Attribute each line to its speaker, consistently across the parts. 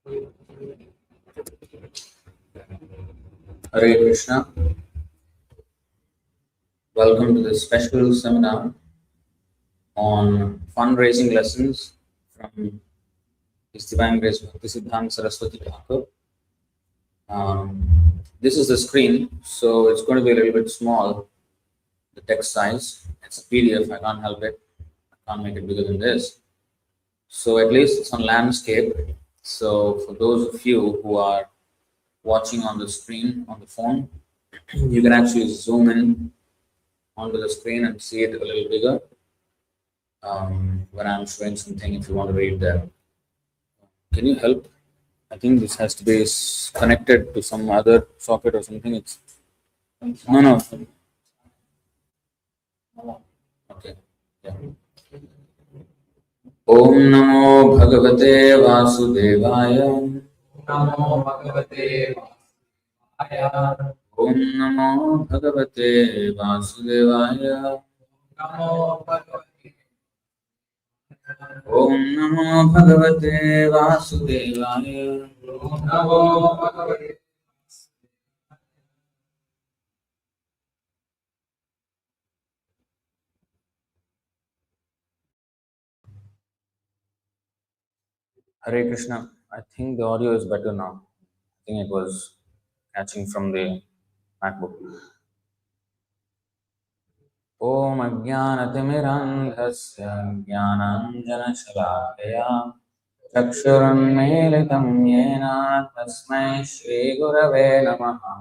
Speaker 1: Hare Krishna. Welcome to this special seminar on fundraising lessons from His Divine Grace Bhaktisiddhānta Sarasvatī Ṭhākura. This is the screen, so it's going to be a little bit small, the text size. It's a PDF, I can't help it. I can't make it bigger than this. So at least it's on landscape. So for those of you who are watching on the screen, on the phone, you can actually zoom in onto the screen and see it a little bigger when I'm showing something if you want to read there. Can you help? I think this has to be connected to some other socket or something. It's no. Okay. Yeah. Om Namo Bhagavate Vasudevaya.
Speaker 2: Namo Bhagavate Vasudevaya.
Speaker 1: Om Namo Bhagavate Vasudevaya.
Speaker 2: Namo Bhagavate.
Speaker 1: Om Namo Bhagavate Vasudevaya.
Speaker 2: Namo Bhagavate.
Speaker 1: Hare Krishna. I think the audio is better now. I think it was catching from the MacBook. Om Ajnanatimiraṅghasya Jnananjanashalakaya Chakshurunmilitam Yena Tasmai Shri Gurave Namaha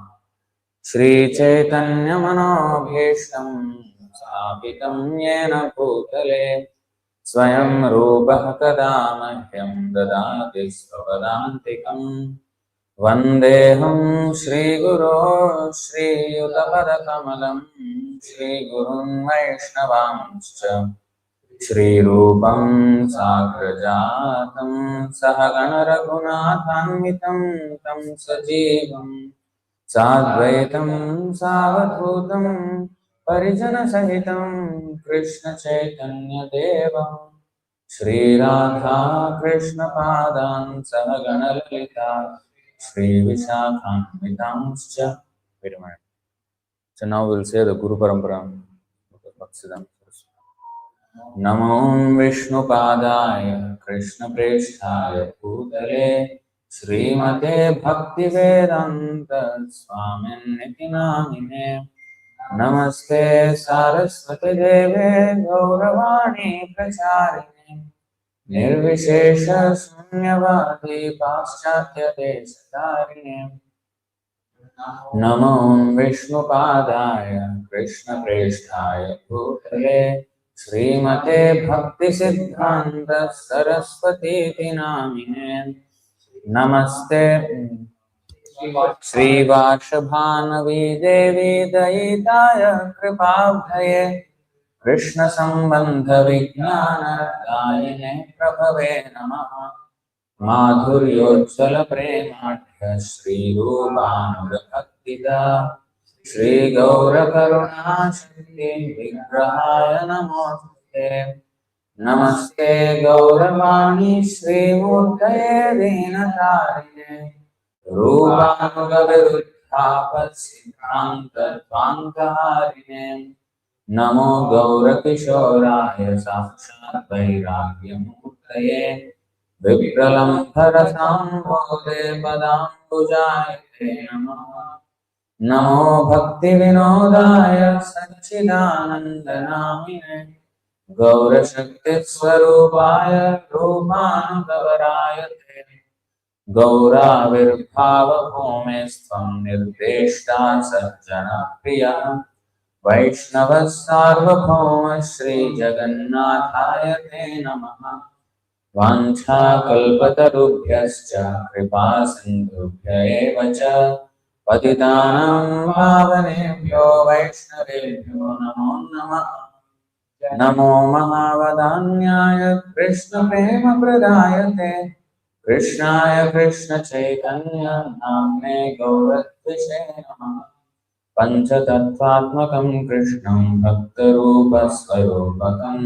Speaker 1: Shri Chaitanya Manobhishtam Sthapitam Yena Bhutale Swayam Rupah Kada Mahyam Dadati Svapadantikam Vandeham Shri Guru Shri Yutapadakamalam Shri Gurun Vaishnavamscha Shri Rupam Sagrajatam Sahagana Raghunathanvitam Tam Sajivam Sadvaitam Savadhutam Parijana Sahitam Krishna Chaitanya Devam Shri Radha Krishna Padan Sahagana Lalita Shri Vishakhanvitamscha. Wait a minute. So now we'll say the Guru Parampara. Namo Vishnu Padaya Krishna Presthaya Bhutale Srimate Bhakti Vedanta Swamin Niti Namine Namaste Saraswati Deve Gauravani Pracharine Nirvishesha Sunyavadi Paschatya Desatarine Namo Vishnu Padaya Krishna Presthaya Bhutale Srimate Bhaktisiddhānta Sarasvatī Ṭhākura Namaste Shri Vashabhanavi Devi Dayitaya Kripabhaye Krishna Sambandha Vijnana Dayine Prabhave Namaha Madhuryojjala Premadhya Shri Rupanura Bhaktida Shri Gaura Karuna Shakti Vigrahaya Namaste Namaste Gauravani Shri Murtaye Dinatarine Rupanuga Viruddhapa Siddhanta Tvantaharine Namo Gaura Kishoraya Sakshat Vairagya Murtaye Vipralam Dharasam Bhode Padam Pujayate Namaha Namo Bhakti Vinodaya Satchidananda Namine Gaura Shakti Swarupaya Rupanugavarayate Gaura Virbhava Bhumestvam Nirdeshta Sajjana Priya Vaishnava Sarvabhauma Shri Jagannathaya Te Namaha Vancha Kalpatarubhyascha Kripa Sindhubhya eva cha Patitanam Pavanebhyo Vaishnavebhyo Namo Namaha Namo Mahavadanyaya Krishna Prema Pradayate Krishnaya Krishna Chaitanya Namne Gauratvishe Namaha Pancha Tattvatmakam Krishnam Bhaktarupa Swarupakam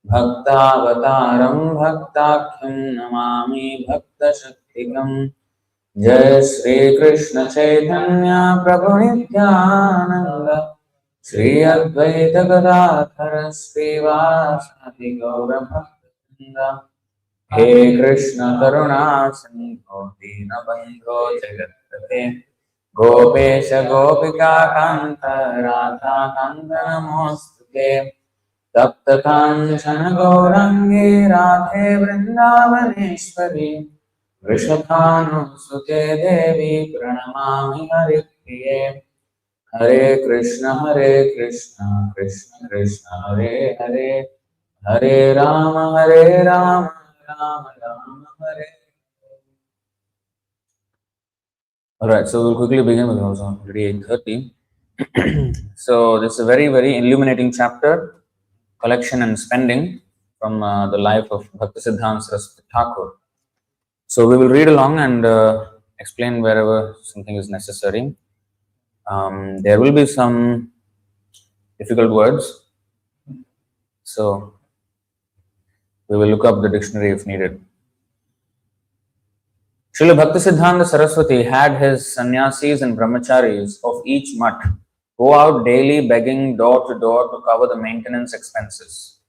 Speaker 1: Bhaktavataram Bhaktakhyan Namami Bhakta Shakti Saradvaitam Jai Shri Krishna Chaitanya Prabhu Nityananda Shri Advaita Gadadhara Srivasadi Gaura Bhaktinda He Krishna Karuna Sindho Dinabandho Jagatpate Gopesha Gopika Kanta Radha Kanta Namostute Tapta Kanchana Gaurangi Radhe Vrindavaneshwari Vrishabhanu Sute Devi Pranamami Haripriye Hare Krishna Krishna Krishna Hare Hare Hare Rama Rama Rama Hare. Alright, so we'll quickly begin with also already 8:30. So this is a very, very illuminating chapter, collection and spending from the life of Bhaktisiddhānta Sarasvatī Ṭhākura. So we will read along and explain wherever something is necessary. There will be some difficult words, so we will look up the dictionary if needed. Srila Bhaktisiddhānta Sarasvatī had his sannyasis and brahmacharis of each mutt go out daily begging door to door to cover the maintenance expenses.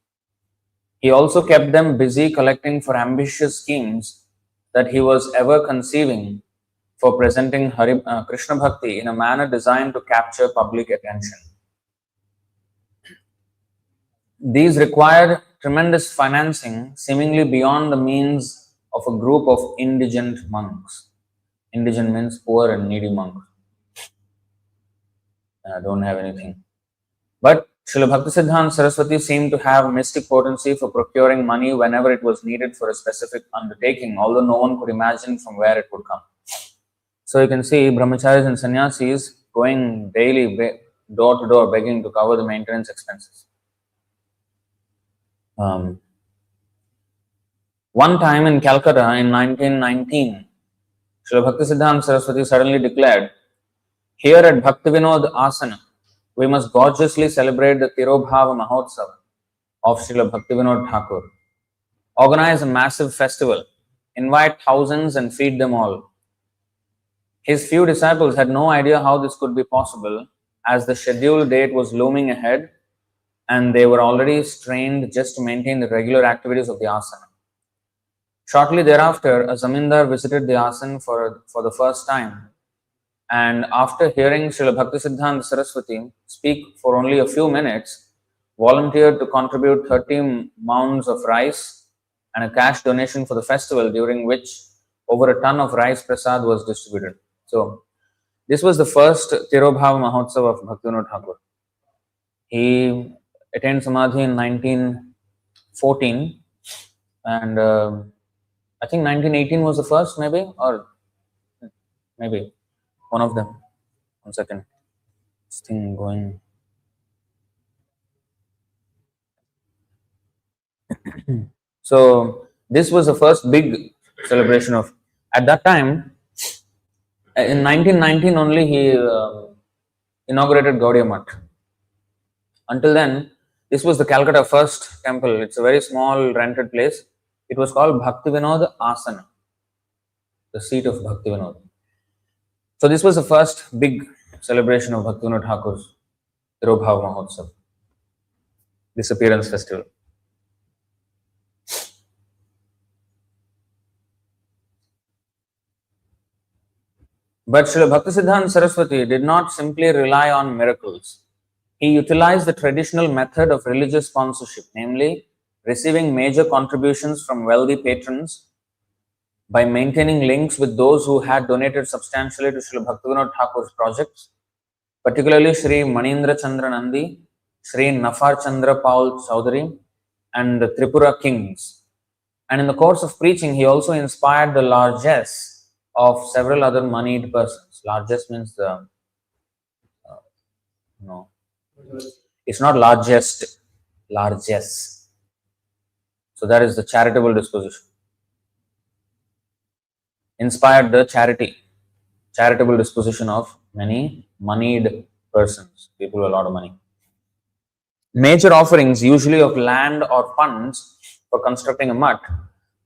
Speaker 1: He also kept them busy collecting for ambitious schemes that he was ever conceiving for presenting Krishna Bhakti in a manner designed to capture public attention. These required tremendous financing, seemingly beyond the means of a group of indigent monks. Indigent means poor and needy monks. Don't have anything. But Srila Bhaktisiddhānta Sarasvatī seemed to have mystic potency for procuring money whenever it was needed for a specific undertaking, although no one could imagine from where it would come. So you can see brahmacharis and sannyasis going daily door to door begging to cover the maintenance expenses. One time in Calcutta in 1919, Srila Bhaktisiddhānta Sarasvatī suddenly declared, "Here at Bhaktivinod Asana, we must gorgeously celebrate the Tirobhava Mahotsava of Srila Bhaktivinod Ṭhākura. Organize a massive festival, invite thousands and feed them all." His few disciples had no idea how this could be possible, as the scheduled date was looming ahead and they were already strained just to maintain the regular activities of the asana. Shortly thereafter, a zamindar visited the asana for the first time, and after hearing Srila Bhaktisiddhānta Sarasvatī speak for only a few minutes, volunteered to contribute 30 mounds of rice and a cash donation for the festival, during which over a ton of rice prasad was distributed. So, this was the first Tirobhava Mahotsava of Bhaktivinoda Thakur. He attained Samadhi in 1914, and I think 1918 was the first, maybe, or maybe one of them. 1 second. This thing going. So, this was the first big celebration of. At that time, in 1919 only, he inaugurated Gaudiya Math. Until then, this was the Calcutta first temple. It's a very small rented place. It was called Bhaktivinod Asana, the seat of Bhaktivinod. So this was the first big celebration of Bhaktivinoda Thakur's Tirobhava Mahotsava, disappearance festival. But Srila Bhaktisiddhānta Sarasvatī did not simply rely on miracles. He utilized the traditional method of religious sponsorship, namely receiving major contributions from wealthy patrons by maintaining links with those who had donated substantially to Srila Bhaktivinoda Thakur's projects, particularly Sri Manindra Chandra Nandi, Sri Nafar Chandra Paul Chaudhary, and the Tripura kings. And in the course of preaching, he also inspired the largesse of several other moneyed persons. Largesse means the, no, it's not largest, largesse. So that is the charitable disposition. Inspired the charitable disposition of many moneyed persons, people with a lot of money. Major offerings, usually of land or funds for constructing a mutt,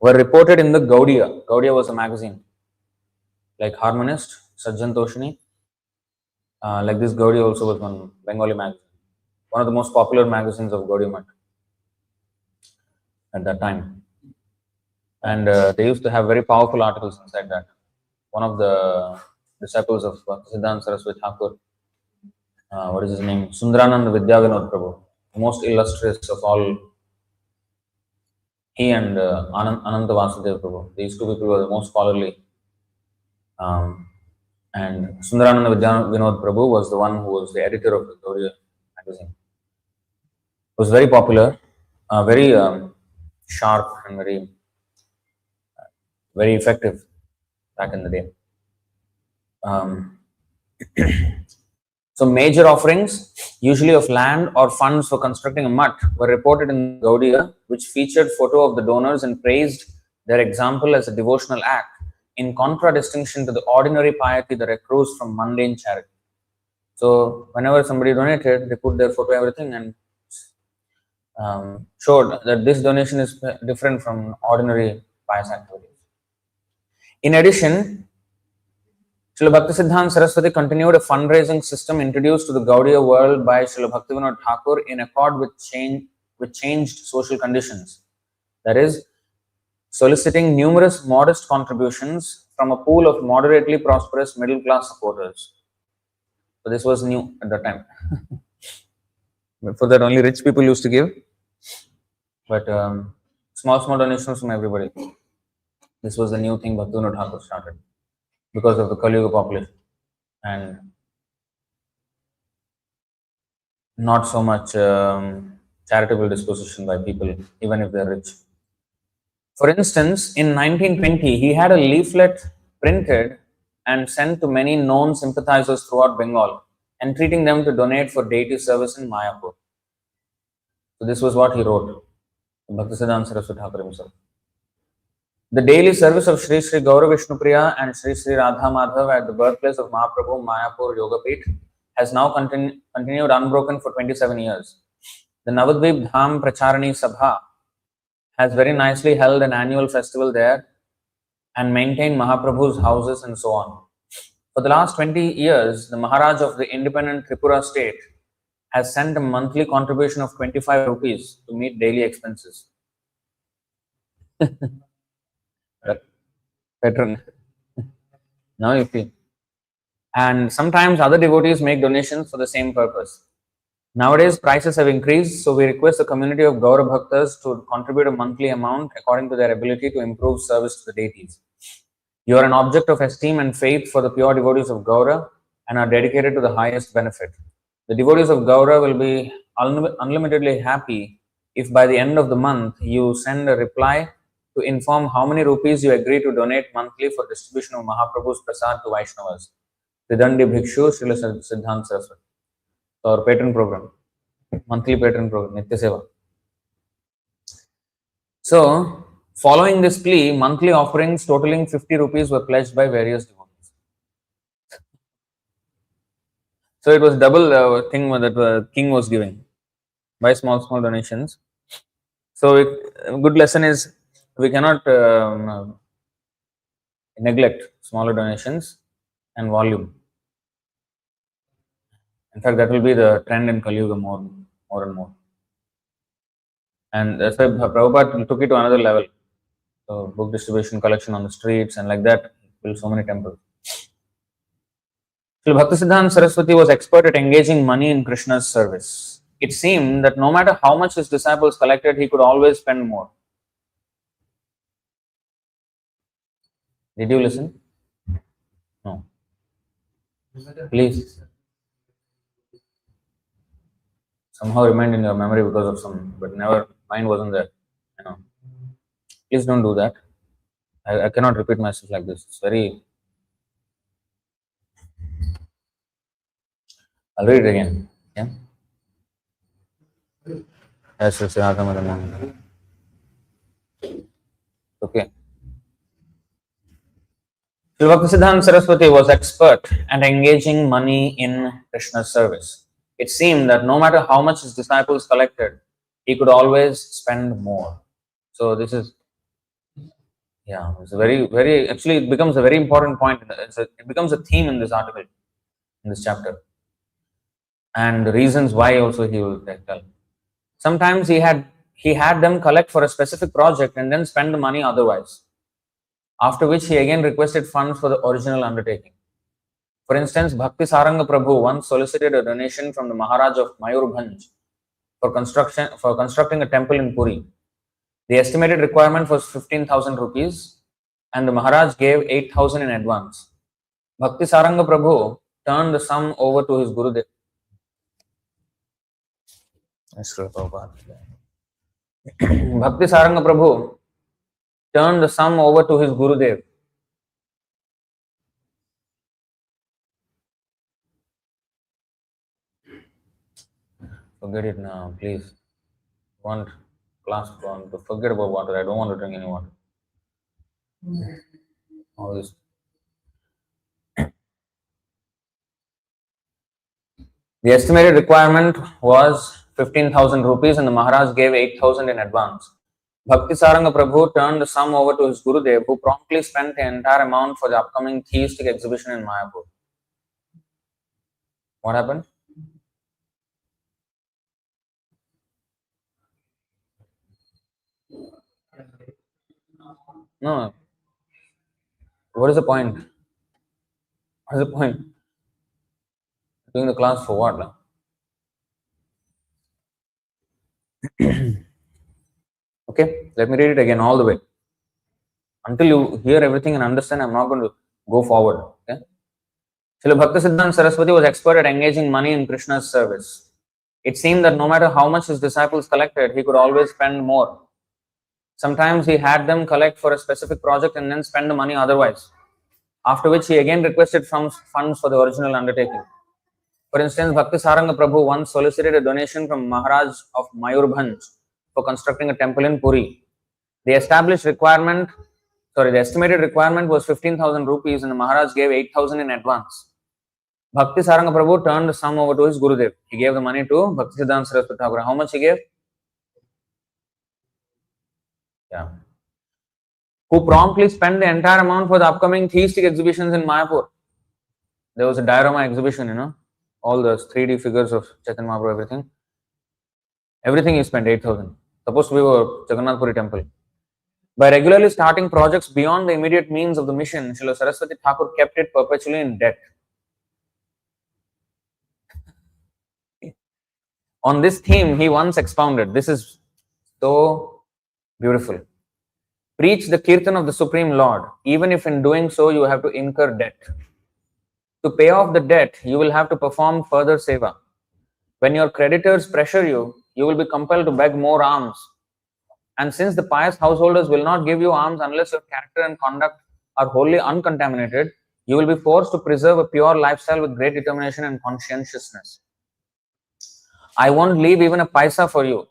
Speaker 1: were reported in the Gaudiya. Gaudiya was a magazine. like Harmonist, Sajjan Toshini. Like this Gaudiya also was one Bengali magazine, one of the most popular magazines of Gaudiya Math at that time. And they used to have very powerful articles inside that. One of the disciples of Bhaktisiddhānta Sarasvatī Ṭhākura, what is his name? Sundarananda Vidyavinod Prabhu, the most illustrious of all. He and Ananta Vasudev Prabhu, these two people were the most scholarly. And Sundarananda Vidyavinod Prabhu was the one who was the editor of the Gaudiya magazine. It was very popular, very sharp and very effective back in the day. So major offerings, usually of land or funds for constructing a mutt, were reported in Gaudiya, which featured photo of the donors and praised their example as a devotional act, in contradistinction to the ordinary piety that accrues from mundane charity. So whenever somebody donated, they put their photo, everything, and showed that this donation is different from ordinary pious activities. In addition, Srila Bhaktisiddhānta Sarasvatī continued a fundraising system introduced to the Gaudiya world by Srila Bhaktivinoda Thakur in accord with changed social conditions. That is, soliciting numerous modest contributions from a pool of moderately prosperous middle class supporters. So this was new at that time. Before that, only rich people used to give, but small donations from everybody. This was the new thing Bhaktivinoda Thakur started because of the Kali Yuga population and not so much charitable disposition by people, even if they're rich. For instance, in 1920, he had a leaflet printed and sent to many known sympathizers throughout Bengal, entreating them to donate for deity service in Mayapur. So this was what he wrote, Bhaktisiddhānta Sarasvatī Ṭhākura himself. The daily service of Sri Sri Gaura Vishnupriya and Sri Sri Radha Madhav at the birthplace of Mahaprabhu, Mayapur Yogapeeth, has now continued unbroken for 27 years. The Navadvip Dham Pracharani Sabha has very nicely held an annual festival there and maintained Mahaprabhu's houses and so on. For the last 20 years, the Maharaj of the independent Tripura state has sent a monthly contribution of 25 rupees to meet daily expenses. Patron. Now you feel. And sometimes other devotees make donations for the same purpose. Nowadays, prices have increased, so we request the community of Gaura Bhaktas to contribute a monthly amount according to their ability to improve service to the deities. You are an object of esteem and faith for the pure devotees of Gaura and are dedicated to the highest benefit. The devotees of Gaura will be unlimitedly happy if by the end of the month you send a reply to inform how many rupees you agree to donate monthly for distribution of Mahaprabhu's prasad to Vaishnavas. Tridandi Bhikshu, Srila Siddhanta Saraswati. Our patron program, monthly patron program, Nitya Seva. So, following this plea, monthly offerings totaling 50 rupees were pledged by various devotees. So, it was double thing that the king was giving by small donations. So, a good lesson is we cannot neglect smaller donations and volume. In fact, that will be the trend in Kali Yuga more and more. And that's why Prabhupada took it to another level. So, book distribution, collection on the streets, and like that, built so many temples. So, Bhaktisiddhānta Sarasvatī was expert at engaging money in Krishna's service. It seemed that no matter how much his disciples collected, he could always spend more. Did you listen? No. Please. Somehow remained in your memory because of some, but never, mine wasn't there. You know. Please don't do that. I cannot repeat myself like this. It's very. I'll read it again. Yeah. Yes, yes, okay. Bhaktisiddhānta Sarasvatī was expert at engaging money in Krishna's service. It seemed that no matter how much his disciples collected, he could always spend more. So this is Yeah, it's a very, actually, it becomes a very important point. It becomes a theme in this article, in this chapter. And the reasons why also he will tell. Sometimes he had them collect for a specific project and then spend the money otherwise, after which he again requested funds for the original undertaking. For instance, Bhakti Saranga Prabhu once solicited a donation from the Maharaj of Mayurbhanj for constructing a temple in Puri. The estimated requirement was 15,000 rupees and the Maharaj gave 8,000 in advance. Bhakti Saranga Prabhu turned the sum over to his Gurudev. Bhakti Saranga Prabhu turned the sum over to his Gurudev. Forget it now, please. Want class on to forget about water. I don't want to drink any water. All this. The estimated requirement was 15,000 rupees and the Maharaj gave 8,000 in advance. Bhakti Saranga Prabhu turned the sum over to his Gurudev, who promptly spent the entire amount for the upcoming theistic exhibition in Mayapur. What happened? No. What is the point? What is the point? Doing the class for what? Okay, let me read it again all the way. Until you hear everything and understand, I'm not going to go forward. Okay? Srila Bhaktisiddhānta Sarasvatī was expert at engaging money in Krishna's service. It seemed that no matter how much his disciples collected, he could always spend more. Sometimes he had them collect for a specific project and then spend the money otherwise, after which he again requested funds for the original undertaking. For instance, Bhakti Saranga Prabhu once solicited a donation from Maharaj of Mayurbhanj for constructing a temple in Puri. The estimated requirement was 15,000 rupees and the Maharaj gave 8,000 in advance. Bhakti Saranga Prabhu turned the sum over to his Gurudev. He gave the money to Bhaktisiddhānta Sarasvatī Ṭhākura. How much he gave? Yeah. Who promptly spent the entire amount for the upcoming theistic exhibitions in Mayapur. There was a diorama exhibition, all the 3D figures of Chaitanya Mahaprabhu, everything. Everything he spent 8,000. Supposed to be a Jagannath Puri temple. By regularly starting projects beyond the immediate means of the mission, Srila Sarasvatī Ṭhākur kept it perpetually in debt. On this theme, he once expounded, this is so beautiful. Preach the kirtan of the Supreme Lord, even if in doing so you have to incur debt. To pay off the debt, you will have to perform further seva. When your creditors pressure you, you will be compelled to beg more alms. And since the pious householders will not give you alms unless your character and conduct are wholly uncontaminated, you will be forced to preserve a pure lifestyle with great determination and conscientiousness. I won't leave even a paisa for you,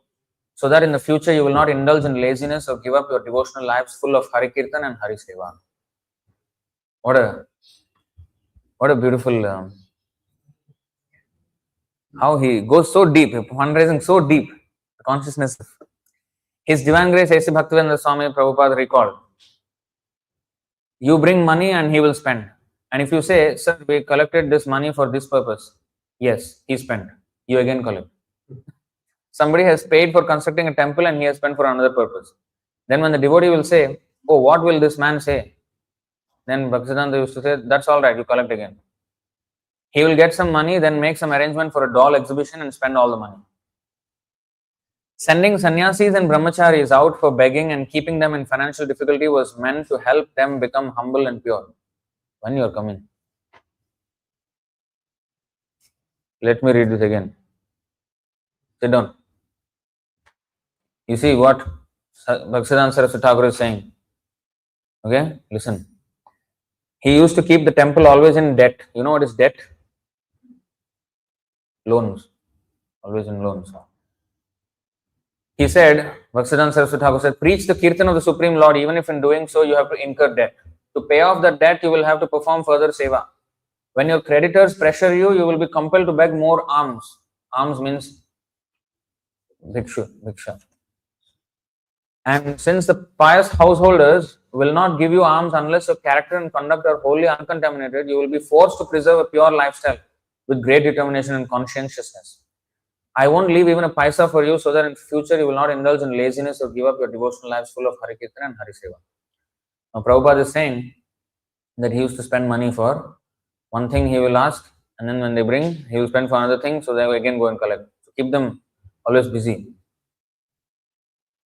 Speaker 1: so that in the future you will not indulge in laziness or give up your devotional lives full of Hari Kirtan and Hari Seva. What a beautiful, how he goes so deep, fundraising so deep, the consciousness of His Divine Grace A.C. Bhaktivedanta Swami Prabhupada recalled, you bring money and he will spend. And if you say, sir, we collected this money for this purpose, yes, he spent, you again collect. Somebody has paid for constructing a temple and he has spent for another purpose. Then when the devotee will say, oh, what will this man say? Then Bhaktisiddhanta used to say, that's all right, you collect again. He will get some money, then make some arrangement for a doll exhibition and spend all the money. Sending sannyasis and brahmacharis out for begging and keeping them in financial difficulty was meant to help them become humble and pure. When you are coming. Let me read this again. Sit down. You see what Bhaktisiddhānta Sarasvatī Ṭhākura is saying. Okay, listen. He used to keep the temple always in debt. You know what is debt? Loans. Always in loans. He said, Bhaktisiddhānta Sarasvatī Ṭhākura said, preach the kirtan of the Supreme Lord, even if in doing so you have to incur debt. To pay off that debt, you will have to perform further seva. When your creditors pressure you, you will be compelled to beg more alms. Alms means bhiksha. And since the pious householders will not give you alms unless your character and conduct are wholly uncontaminated. You will be forced to preserve a pure lifestyle with great determination and conscientiousness. I won't leave even a paisa for you, so that in future you will not indulge in laziness or give up your devotional lives full of Hari Kirtan and Hari Seva. Now, Prabhupada is saying that he used to spend money for one thing, he will ask, and then when they bring, he will spend for another thing, so they will again go and collect. So keep them always busy.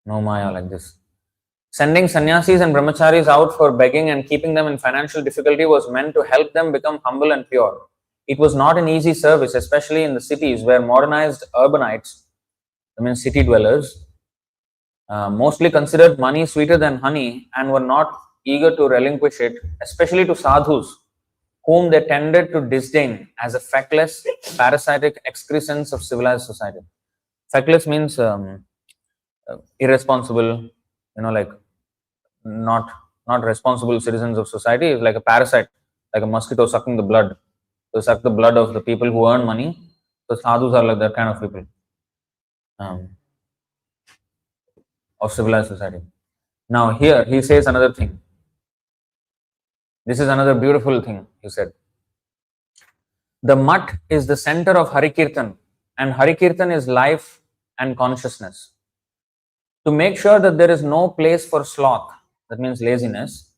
Speaker 1: No Maya like this. Sending sannyasis and brahmacharis out for begging and keeping them in financial difficulty was meant to help them become humble and pure. It was not an easy service, especially in the cities where modernized urbanites, I mean city dwellers, mostly considered money sweeter than honey and were not eager to relinquish it, especially to sadhus, whom they tended to disdain as a feckless, parasitic excrescence of civilized society. Feckless means irresponsible, like not responsible citizens of society. Is like a parasite, like a mosquito sucking the blood. So suck the blood of the people who earn money. So sadhus are like that kind of people of civilized society. Now here he says another thing. This is another beautiful thing he said. The mutt is the center of Hari Kirtan, and Hari Kirtan is life and consciousness. To make sure that there is no place for sloth, that means laziness,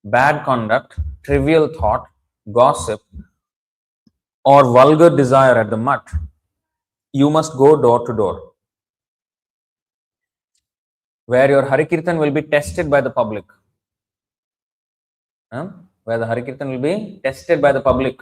Speaker 1: bad conduct, trivial thought, gossip, or vulgar desire at the mutt, you must go door to door, where your Hari Kirtan will be tested by the public. Where the Hari Kirtan will be tested by the public.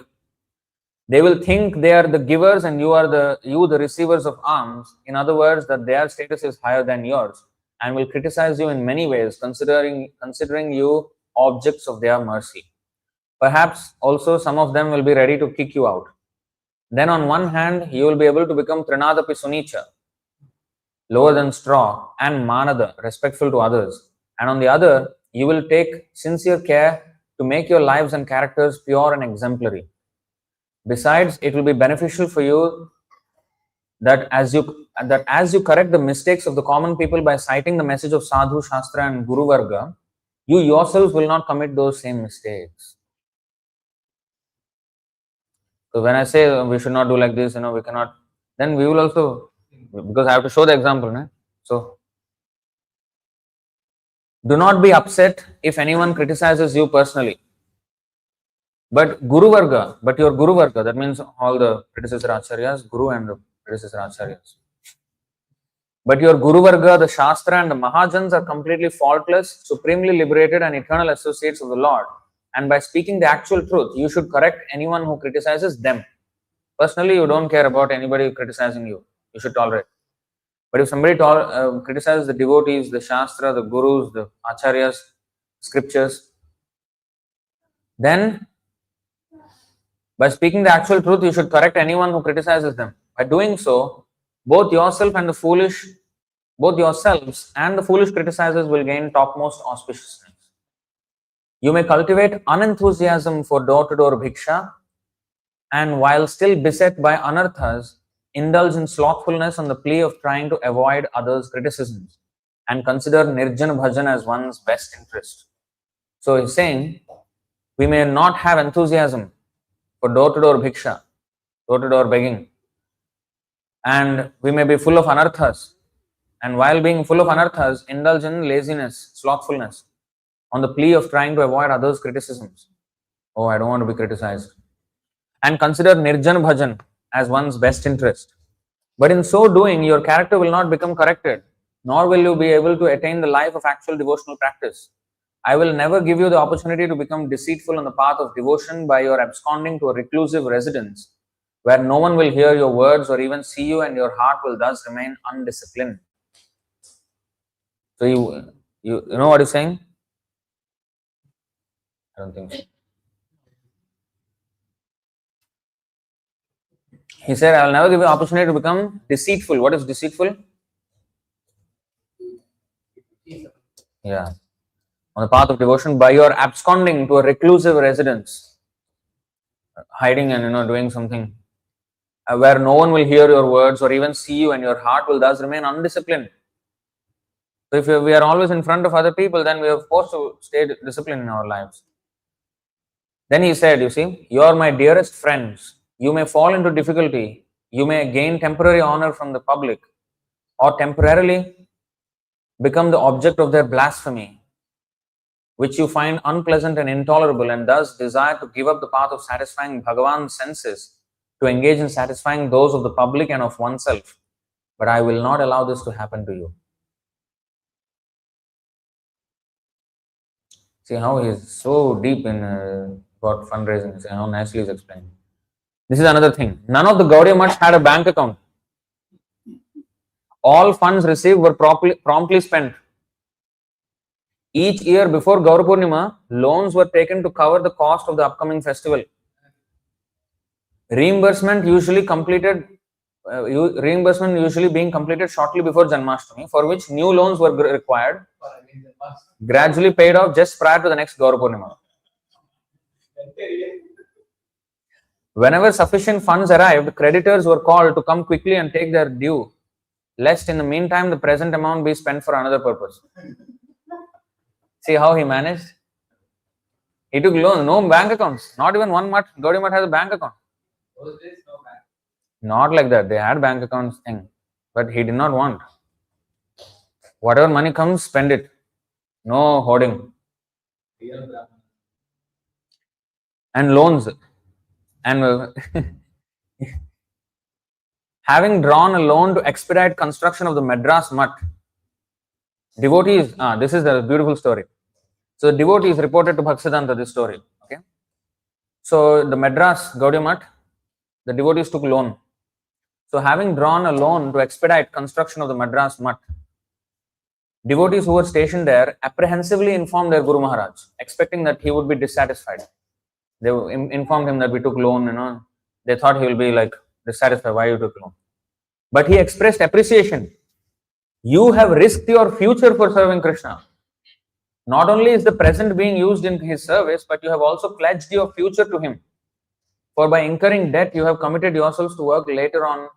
Speaker 1: They will think they are the givers and you are the receivers of alms. In other words, that their status is higher than yours, and will criticize you in many ways, considering you objects of their mercy. Perhaps also some of them will be ready to kick you out. Then on one hand, you will be able to become Trinadapi Sunicha, lower than straw, and Manada, respectful to others. And on the other, you will take sincere care to make your lives and characters pure and exemplary. Besides, it will be beneficial for you that as you correct the mistakes of the common people by citing the message of Sadhu, Shastra and Guru Varga, you yourselves will not commit those same mistakes. So when I say we should not do like this, we cannot, then we will also, because I have to show the example. Right? So, do not be upset if anyone criticizes you personally. But your Guru Varga, that means all the predecessor Acharyas, Guru and the predecessor Acharyas. But your Guru Varga, the Shastra and the Mahajans are completely faultless, supremely liberated and eternal associates of the Lord. And by speaking the actual truth, you should correct anyone who criticizes them. Personally, you don't care about anybody criticizing you. You should tolerate. But if somebody criticizes the devotees, the Shastra, the Gurus, the Acharyas, scriptures, then by speaking the actual truth, you should correct anyone who criticizes them. By doing so, both yourselves and the foolish criticizers will gain topmost auspiciousness. You may cultivate unenthusiasm for door-to-door bhiksha, and while still beset by anarthas, indulge in slothfulness on the plea of trying to avoid others' criticisms, and consider nirjana bhajan as one's best interest. So he's saying, we may not have enthusiasm for door-to-door bhiksha, door-to-door begging, and we may be full of anarthas, and while being full of anarthas, indulge in laziness, slothfulness, on the plea of trying to avoid others' criticisms. Oh, I don't want to be criticized. And consider nirjan bhajan as one's best interest. But in so doing, your character will not become corrected, nor will you be able to attain the life of actual devotional practice. I will never give you the opportunity to become deceitful on the path of devotion by your absconding to a reclusive residence, where no one will hear your words or even see you, and your heart will thus remain undisciplined. So you know what he's saying? I don't think so. He said, I will never give you the opportunity to become deceitful. What is deceitful? Yeah. On the path of devotion by your absconding to a reclusive residence, hiding and doing something where no one will hear your words or even see you, and your heart will thus remain undisciplined. So if we are always in front of other people, then we are forced to stay disciplined in our lives. Then he said, you see, you are my dearest friends. You may fall into difficulty. You may gain temporary honor from the public or temporarily become the object of their blasphemy, which you find unpleasant and intolerable, and thus desire to give up the path of satisfying Bhagavan's senses to engage in satisfying those of the public and of oneself. But I will not allow this to happen to you. See how he is so deep in about fundraising, see how nicely he is explained. This is another thing. None of the Gaudiya Maths had a bank account. All funds received were promptly spent. Each year before Gaura Purnima, loans were taken to cover the cost of the upcoming festival. Reimbursement usually being completed shortly before Janmashtami, for which new loans were required, gradually paid off just prior to the next Gaura Purnima. Whenever sufficient funds arrived, creditors were called to come quickly and take their due, lest in the meantime the present amount be spent for another purpose. See how he managed? He took loan, no bank accounts. Not even one Math, Gaudiya Math has a bank account.
Speaker 2: Those days, no bank.
Speaker 1: Not like that. They had bank accounts thing, but he did not want. Whatever money comes, spend it. No hoarding.
Speaker 2: Real Brahman.
Speaker 1: And loans. And having drawn a loan to expedite construction of the Madras Math, devotees, this is the beautiful story. So the devotees reported to Bhaktisiddhānta this story. Okay. So the Madras Gaudiya Math, the devotees took loan. So having drawn a loan to expedite construction of the Madras Math, devotees who were stationed there apprehensively informed their Guru Maharaj, expecting that he would be dissatisfied. They informed him that we took loan, They thought he will be like dissatisfied, why you took loan. But he expressed appreciation. You have risked your future for serving Krishna. Not only is the present being used in his service, but you have also pledged your future to him. For by incurring debt, you have committed yourselves to work later on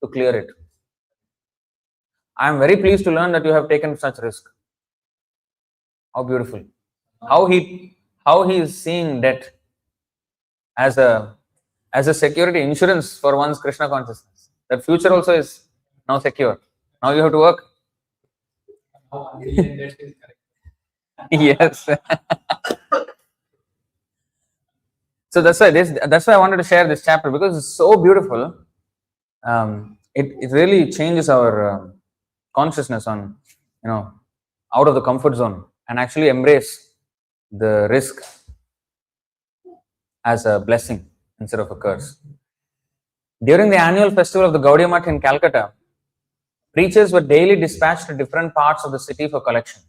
Speaker 1: to clear it. I am very pleased to learn that you have taken such risk. How beautiful. How he is seeing debt as a security insurance for one's Krishna consciousness. That future also is now secure. Now you have to work.
Speaker 2: How unbelieving that is correct.
Speaker 1: Yes. So that's why I wanted to share this chapter, because it's so beautiful. It really changes our consciousness on, out of the comfort zone and actually embrace the risk as a blessing instead of a curse. During the annual festival of the Gaudiya Math in Calcutta, preachers were daily dispatched to different parts of the city for collection.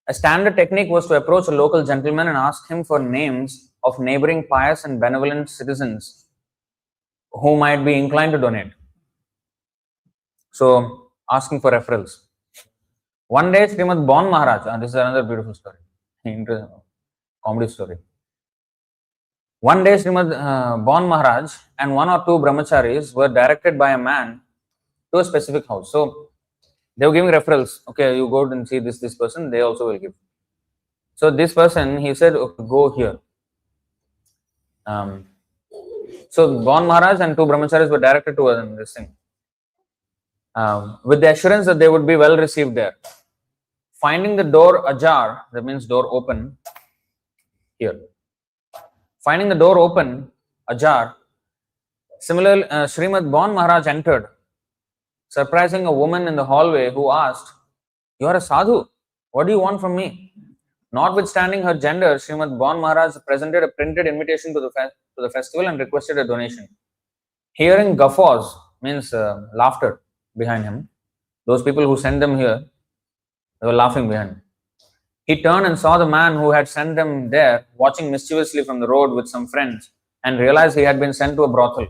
Speaker 1: A standard technique was to approach a local gentleman and ask him for names of neighboring pious and benevolent citizens who might be inclined to donate. So, asking for referrals. One day, Srimad Bon Maharaj, this is another beautiful story, comedy story. One day, Srimad Bon Maharaj and one or two brahmacharis were directed by a man to a specific house. So, they were giving referrals. Okay, you go and see this person, they also will give. So, this person, he said, okay, go here. So, Bon Maharaj and two brahmacharis were directed to this thing. With the assurance that they would be well received there. Finding the door ajar, that means door open, here. Finding the door open, ajar, similarly, Srimad Bon Maharaj entered, surprising a woman in the hallway who asked, "You are a sadhu, what do you want from me?" Notwithstanding her gender, Srimad Bon Maharaj presented a printed invitation to the festival and requested a donation. Hearing guffaws, means laughter behind him, those people who sent them here, they were laughing behind. He turned and saw the man who had sent them there watching mischievously from the road with some friends and realized he had been sent to a brothel.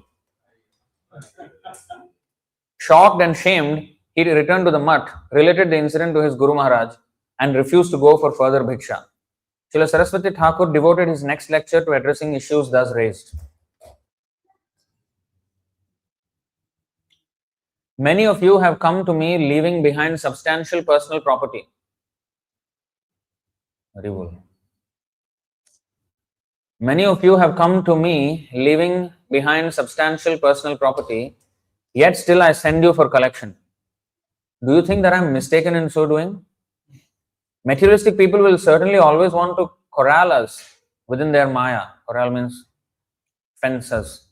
Speaker 1: Shocked and shamed, he returned to the mutt, related the incident to his Guru Maharaj and refused to go for further bhiksha. Srila Sarasvatī Ṭhākura devoted his next lecture to addressing issues thus raised. Many of you have come to me leaving behind substantial personal property. Very well. Many of you have come to me leaving behind substantial personal property, yet still I send you for collection. Do you think that I am mistaken in so doing? Materialistic people will certainly always want to corral us within their maya. Corral means fence us.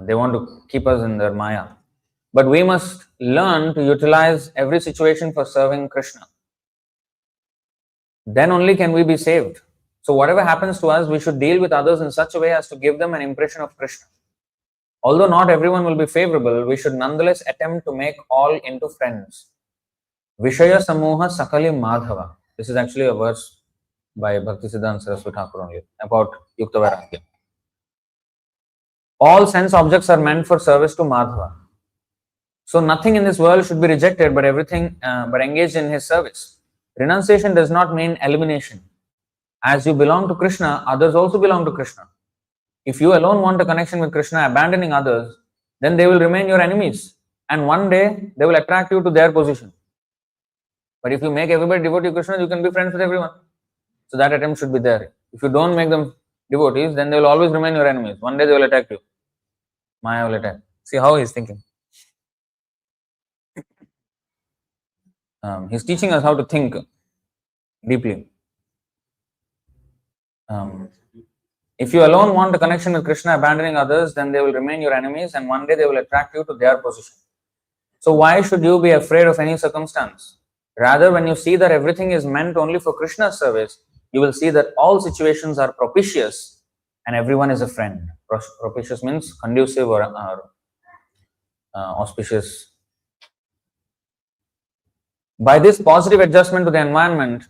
Speaker 1: They want to keep us in their maya. But we must learn to utilize every situation for serving Krishna. Then only can we be saved. So whatever happens to us, we should deal with others in such a way as to give them an impression of Krishna. Although not everyone will be favorable, we should nonetheless attempt to make all into friends. Vishaya Samoha Sakali Madhava. This is actually a verse by Bhaktisiddhānta Sarasvatī Ṭhākura only about Yukta Vairagya. All sense objects are meant for service to Madhava. So nothing in this world should be rejected, but everything but engaged in his service. Renunciation does not mean elimination. As you belong to Krishna, others also belong to Krishna. If you alone want a connection with Krishna, abandoning others, then they will remain your enemies. And one day, they will attract you to their position. But if you make everybody devotee to Krishna, you can be friends with everyone. So that attempt should be there. If you don't make them devotees, then they will always remain your enemies. One day they will attack you. Maya will attack. See how he is thinking. He's teaching us how to think deeply. If you alone want a connection with Krishna, abandoning others, then they will remain your enemies and one day they will attract you to their position. So why should you be afraid of any circumstance? Rather, when you see that everything is meant only for Krishna's service, you will see that all situations are propitious and everyone is a friend. Propitious means conducive or auspicious. By this positive adjustment to the environment,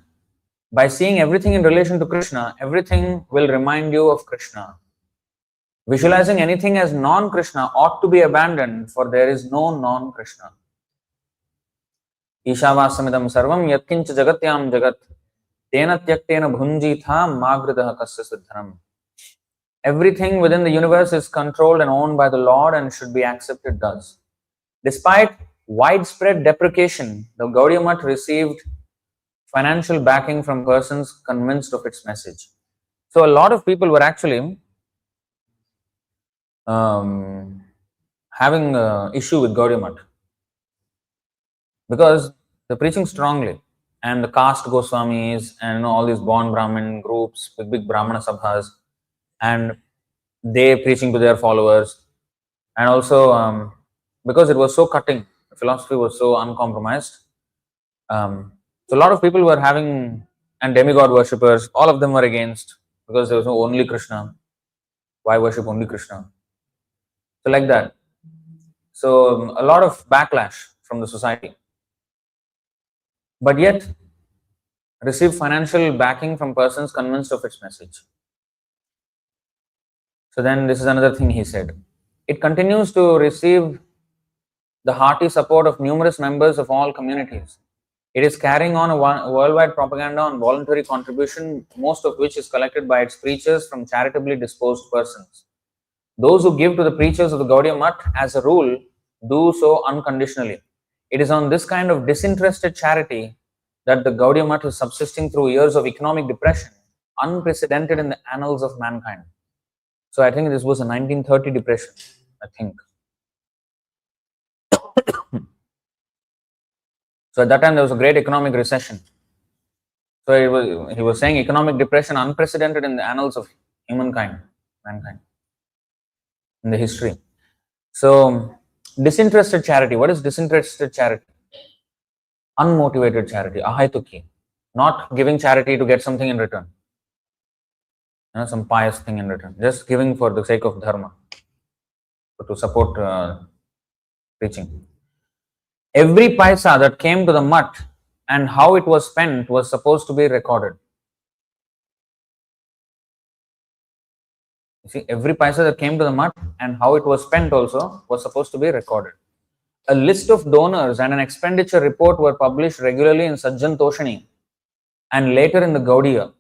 Speaker 1: by seeing everything in relation to Krishna, everything will remind you of Krishna. Visualizing anything as non-Krishna ought to be abandoned, for there is no non-Krishna. Ishavasamidam sarvam yatkincha jagatyam jagat tena tyaktena bhunjitha magritaha kasya siddhanam. Everything within the universe is controlled and owned by the Lord and should be accepted thus. Despite widespread deprecation, the Gaudiya Math received financial backing from persons convinced of its message. So a lot of people were actually having an issue with Gaudiya Math because they're preaching strongly, and the caste Goswamis and all these born Brahmin groups with big Brahmana sabhas, and they preaching to their followers, and also because it was so cutting, the philosophy was so uncompromised. So a lot of people were having, and demigod worshippers, all of them were against, because there was no only Krishna. Why worship only Krishna? So like that. So a lot of backlash from the society. But yet, received financial backing from persons convinced of its message. So then this is another thing he said. It continues to receive the hearty support of numerous members of all communities. It is carrying on a worldwide propaganda on voluntary contribution, most of which is collected by its preachers from charitably disposed persons. Those who give to the preachers of the Gaudiya Math, as a rule, do so unconditionally. It is on this kind of disinterested charity that the Gaudiya Math is subsisting through years of economic depression, unprecedented in the annals of mankind. So I think this was a 1930 depression, I think. So at that time there was a great economic recession. So he was saying economic depression unprecedented in the annals of mankind, in the history. So disinterested charity. What is disinterested charity? Unmotivated charity, ahaituki. Not giving charity to get something in return. Some pious thing in return. Just giving for the sake of dharma. To support preaching. Every paisa that came to the math and how it was spent was supposed to be recorded. You see, every paisa that came to the math and how it was spent also was supposed to be recorded. A list of donors and an expenditure report were published regularly in Sajjan Toshani and later in the Gaudiya,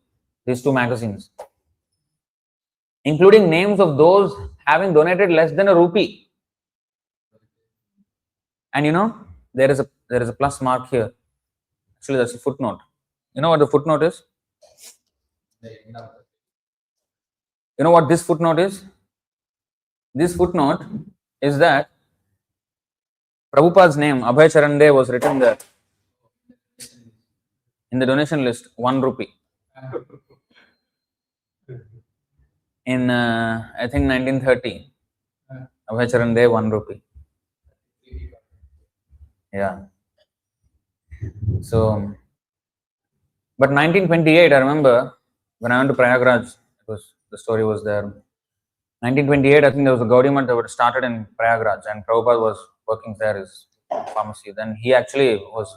Speaker 1: these two magazines, including names of those having donated less than a rupee. And there is a plus mark here. Actually, that's a footnote. You know what the footnote is?
Speaker 2: The end of the
Speaker 1: You know what this footnote is? This footnote is that Prabhupada's name, Abhay Charande, was written there in the donation list, 1 rupee. In, I think, 1930. Abhay Charande, 1 rupee. Yeah. So, but 1928, I remember when I went to Prayagraj, the story was there. 1928, I think there was a Gaudiya Math that was started in Prayagraj, and Prabhupada was working there as pharmacy. Then he actually was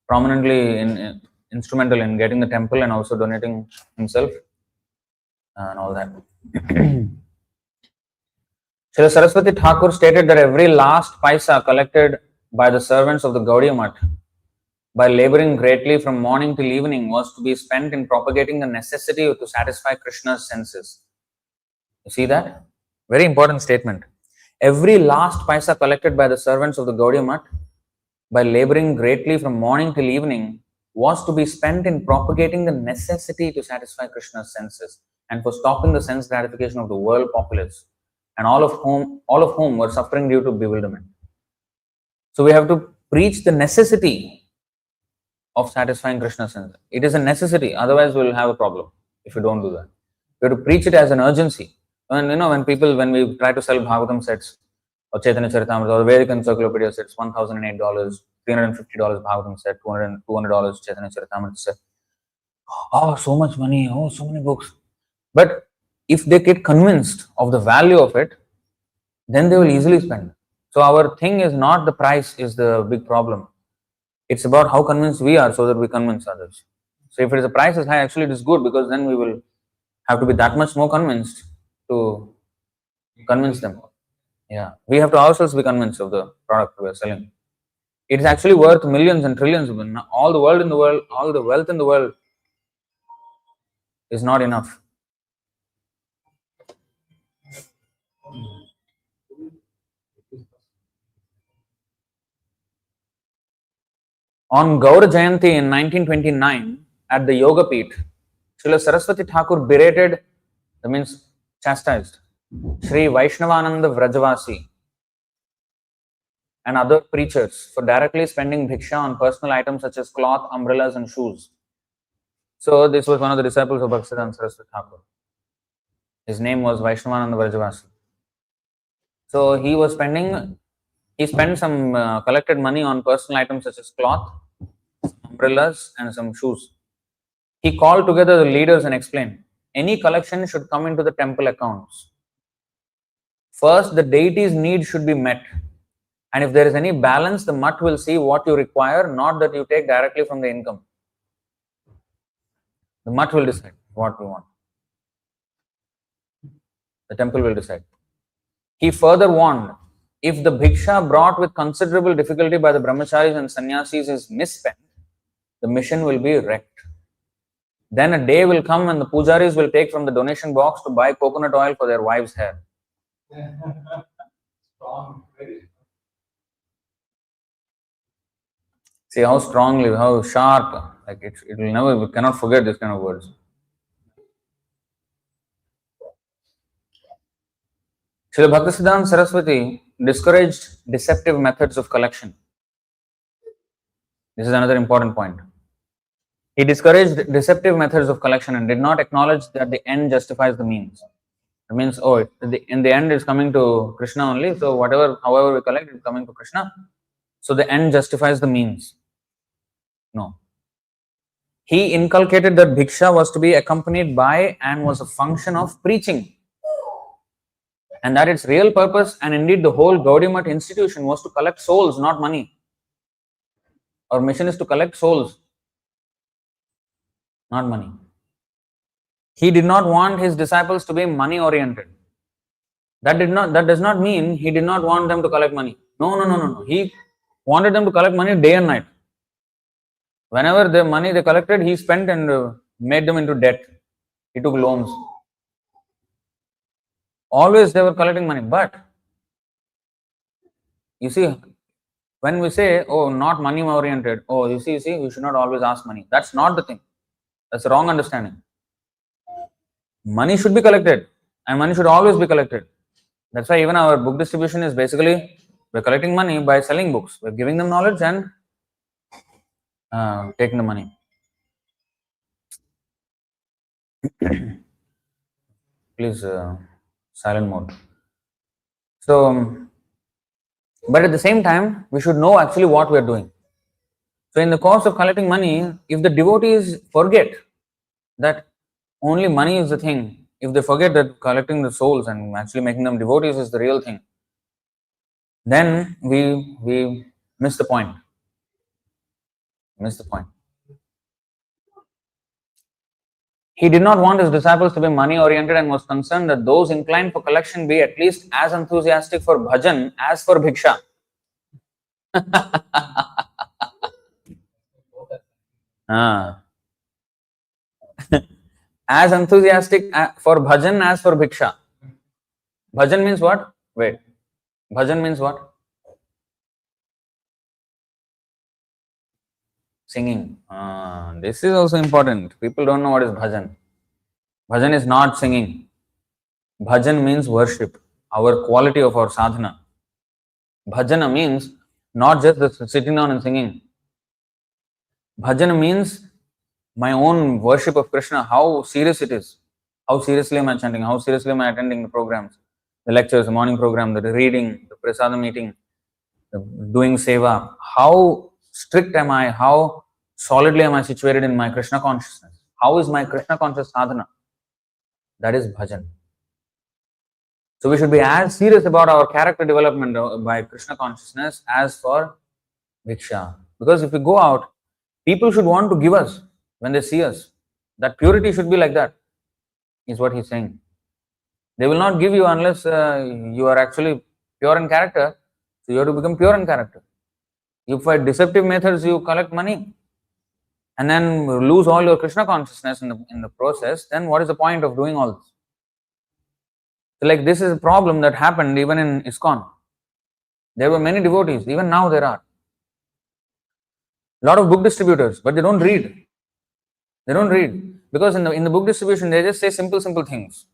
Speaker 1: prominently instrumental in getting the temple and also donating himself and all that. Srila Sarasvatī Ṭhākura stated that every last paisa collected by the servants of the Gaudiya Math by laboring greatly from morning till evening was to be spent in propagating the necessity to satisfy Krishna's senses. You see that? Very important statement. Every last paisa collected by the servants of the Gaudiya Math by laboring greatly from morning till evening was to be spent in propagating the necessity to satisfy Krishna's senses and for stopping the sense gratification of the world populace, and all of whom were suffering due to bewilderment. So we have to preach the necessity of satisfying Krishna's senses. It is a necessity, otherwise we will have a problem if we don't do that. We have to preach it as an urgency. And when we try to sell Bhagavatam sets or Chaitanya Charitamrita or Vedic Encyclopedia sets, $1,008, $350 Bhagavatam set, $200 Chaitanya Charitamrita set. Oh, so much money, oh, so many books. But if they get convinced of the value of it, then they will easily spend. So our thing is not the price is the big problem. It's about how convinced we are so that we convince others. So if the price is high, actually it is good because then we will have to be that much more convinced to convince them. Yeah, we have to ourselves be convinced of the product we are selling. It is actually worth millions and trillions. All the wealth in the world is not enough. On Gaura Jayanti in 1929 at the Yoga Peeth, Srila Sarasvatī Ṭhākura berated, that means chastised, Sri Vaishnavananda Vrajavasi and other preachers for directly spending bhiksha on personal items such as cloth, umbrellas and shoes. So this was one of the disciples of Bhaktisiddhānta Sarasvatī Ṭhākura. His name was Vaishnavananda Vrajavasi. So he spent some collected money on personal items such as cloth, umbrellas and some shoes. He called together the leaders and explained, any collection should come into the temple accounts. First, the deity's need should be met. And if there is any balance, the mutt will see what you require, not that you take directly from the income. The mutt will decide what we want. The temple will decide. He further warned, if the bhiksha brought with considerable difficulty by the brahmacharis and sannyasis is misspent, the mission will be wrecked. Then a day will come when the pujaris will take from the donation box to buy coconut oil for their wives' hair.
Speaker 2: strong, very
Speaker 1: See how strongly, how sharp, like it will never, we cannot forget this kind of words. Srila Bhaktisiddhānta Sarasvatī discouraged deceptive methods of collection. This is another important point. He discouraged deceptive methods of collection and did not acknowledge that the end justifies the means. It means, in the end it's coming to Krishna only, so however we collect, it's coming to Krishna. So the end justifies the means. No. He inculcated that bhiksha was to be accompanied by and was a function of preaching. And that its real purpose, and indeed the whole Gaudiya Math institution, was to collect souls, not money. Our mission is to collect souls, not money. He did not want his disciples to be money oriented. That does not mean he did not want them to collect money. No. He wanted them to collect money day and night. Whenever the money they collected, he spent and made them into debt. He took loans. Always they were collecting money, but You see, when we say, oh, not money oriented, oh, you see, we should not always ask money. That's not the thing. That's a wrong understanding. Money should be collected and money should always be collected. That's why even our book distribution is basically, we're collecting money by selling books. We're giving them knowledge and taking the money. Please, silent mode. So, but at the same time, we should know actually what we are doing. So, in the course of collecting money, if the devotees forget that only money is the thing, if they forget that collecting the souls and actually making them devotees is the real thing, then we miss the point. He did not want his disciples to be money oriented and was concerned that those inclined for collection be at least as enthusiastic for bhajan as for bhiksha. As enthusiastic for bhajan as for bhiksha. Bhajan means what? Wait. Bhajan means what? Singing. This is also important. People don't know what is bhajan. Bhajan is not singing. Bhajan means worship, our quality of our sadhana. Bhajana means not just the sitting down and singing. Bhajana means my own worship of Krishna, how serious it is. How seriously am I chanting? How seriously am I attending the programs, the lectures, the morning program, the reading, the prasadam meeting, the doing seva? How strict am I? How solidly am I situated in my Krishna consciousness? How is my Krishna conscious sadhana? That is bhajan. So we should be as serious about our character development by Krishna consciousness as for bhiksha. Because if we go out, people should want to give us when they see us. That purity should be like that, is what he's saying. They will not give you unless you are actually pure in character. So you have to become pure in character. If by deceptive methods you collect money and then lose all your Krishna consciousness in the process, then what is the point of doing all this? So like this is a problem that happened even in ISKCON. There were many devotees, even now there are. A lot of book distributors, but they don't read. They don't read. Because in the book distribution, they just say simple things.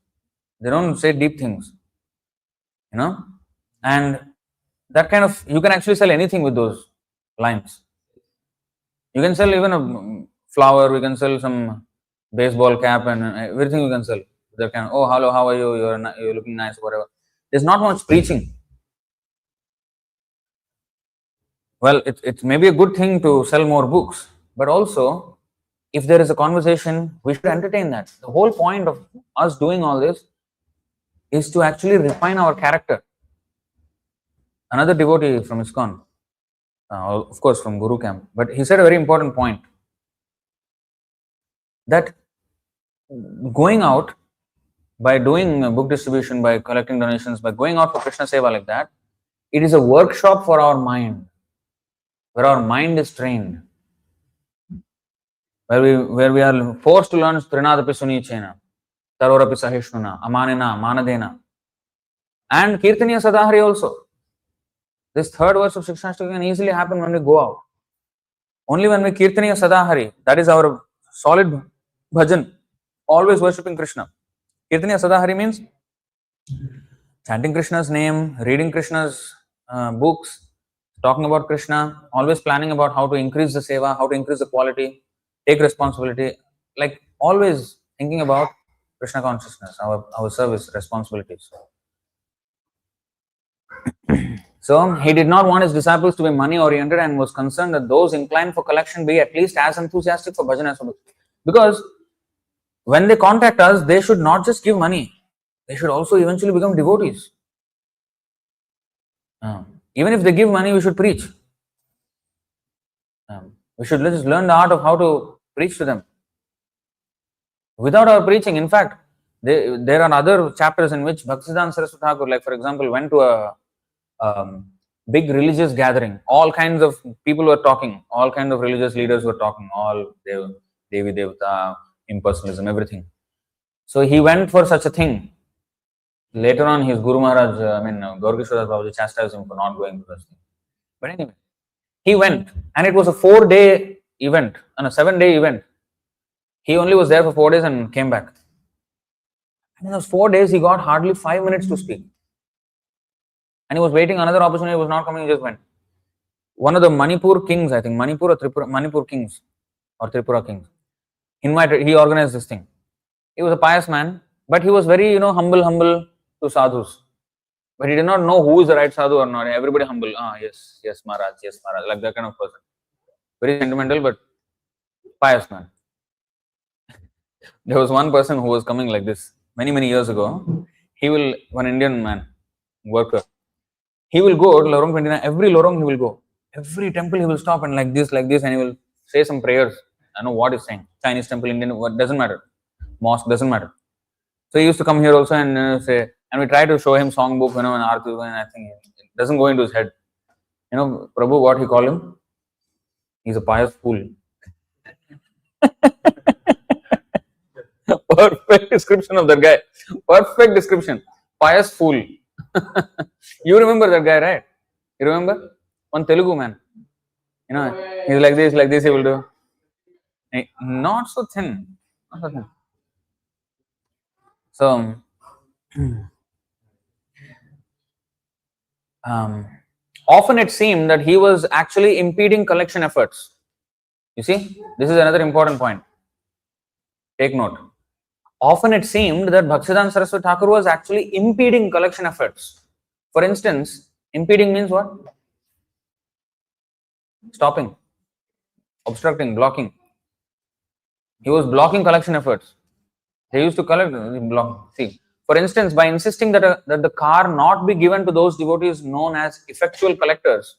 Speaker 1: They don't say deep things. And that kind of, you can actually sell anything with those lines. You can sell even a flower, we can sell some baseball cap and everything you can sell. That kind of, oh, hello, how are you? You're looking nice, whatever. There's not much preaching. Well, it's maybe a good thing to sell more books, but also, if there is a conversation, we should entertain that. The whole point of us doing all this is to actually refine our character. Another devotee from ISKCON, of course from Guru Camp, but he said a very important point, that going out by doing book distribution, by collecting donations, by going out for Krishna Seva like that, it is a workshop for our mind, where our mind is trained, where we are forced to learn Trinadapi Sunichena, Tarorapi Sahishnuna, Amanena, Manadena, and Kirtaniya Sadahari also. This third verse of Shikshashtaka can easily happen when we go out. Only when we Kirtaniya Sadahari, that is our solid bhajan, always worshipping Krishna. Kirtaniya Sadahari means chanting Krishna's name, reading Krishna's books, talking about Krishna, always planning about how to increase the seva, how to increase the quality, take responsibility, like always thinking about Krishna consciousness, our service responsibilities. So he did not want his disciples to be money oriented and was concerned that those inclined for collection be at least as enthusiastic for bhajan as for bhiksha. Because when they contact us, they should not just give money, they should also eventually become devotees. Even if they give money, we should preach. We should just learn the art of how to preach to them. Without our preaching, in fact, there are other chapters in which Bhaktisiddhānta Sarasvatī Ṭhākura, like for example, went to a big religious gathering. All kinds of people were talking, all kinds of religious leaders were talking, all Devi Devata, impersonalism, everything. So he went for such a thing. Later on, his Guru Maharaj, Gaurkishore Babaji chastised him for not going to this thing. But anyway, he went, and it was a 4-day event, and a 7-day event. He only was there for 4 days and came back. And in those 4 days, he got hardly 5 minutes to speak. And he was waiting another opportunity, was not coming, he just went. One of the Manipur kings, I think, Manipur kings or Tripura kings, he organized this thing. He was a pious man, but he was very, humble to sadhus. But he did not know who is the right sadhu or not. Everybody humble. Yes, Maharaj, like that kind of person. Very sentimental, but pious man. There was one person who was coming like this many years ago. One Indian man, worker, he will go to Lorong 29. Every Lorong he will go. Every temple he will stop and like this, and he will say some prayers. I know what he's saying. Chinese temple, Indian, what doesn't matter. Mosque doesn't matter. So he used to come here also and say, and we try to show him songbook, and Arti, and I think it doesn't go into his head. Prabhu, what he call him? He's a pious fool. Perfect description of that guy. Perfect description. Pious fool. You remember that guy, right? You remember? One Telugu man. He's like this, he will do. Not so thin. So, often it seemed that he was actually impeding collection efforts. You see, this is another important point. Take note. Often it seemed that Bhaktisiddhānta Sarasvatī Ṭhākura was actually impeding collection efforts. For instance, impeding means what? Stopping, obstructing, blocking. He was blocking collection efforts. They used to collect, block. See, for instance, by insisting that the car not be given to those devotees known as effectual collectors,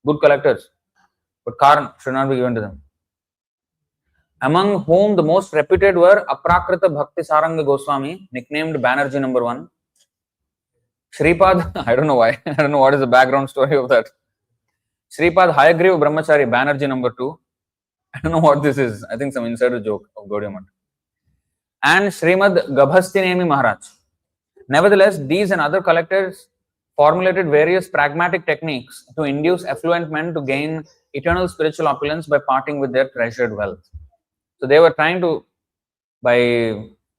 Speaker 1: good collectors, but car should not be given to them. Among whom the most reputed were Aprakrita Bhakti Saranga Goswami, nicknamed Banerjee No. 1. Shripad, I don't know why, I don't know what is the background story of that. Shripad Hayagriva Brahmachari, Banerjee No. 2. I don't know what this is. I think some insider joke of Gaudiya Math. And Srimad Gabhastinemi Maharaj. Nevertheless, these and other collectors formulated various pragmatic techniques to induce affluent men to gain eternal spiritual opulence by parting with their treasured wealth. So they were trying to, by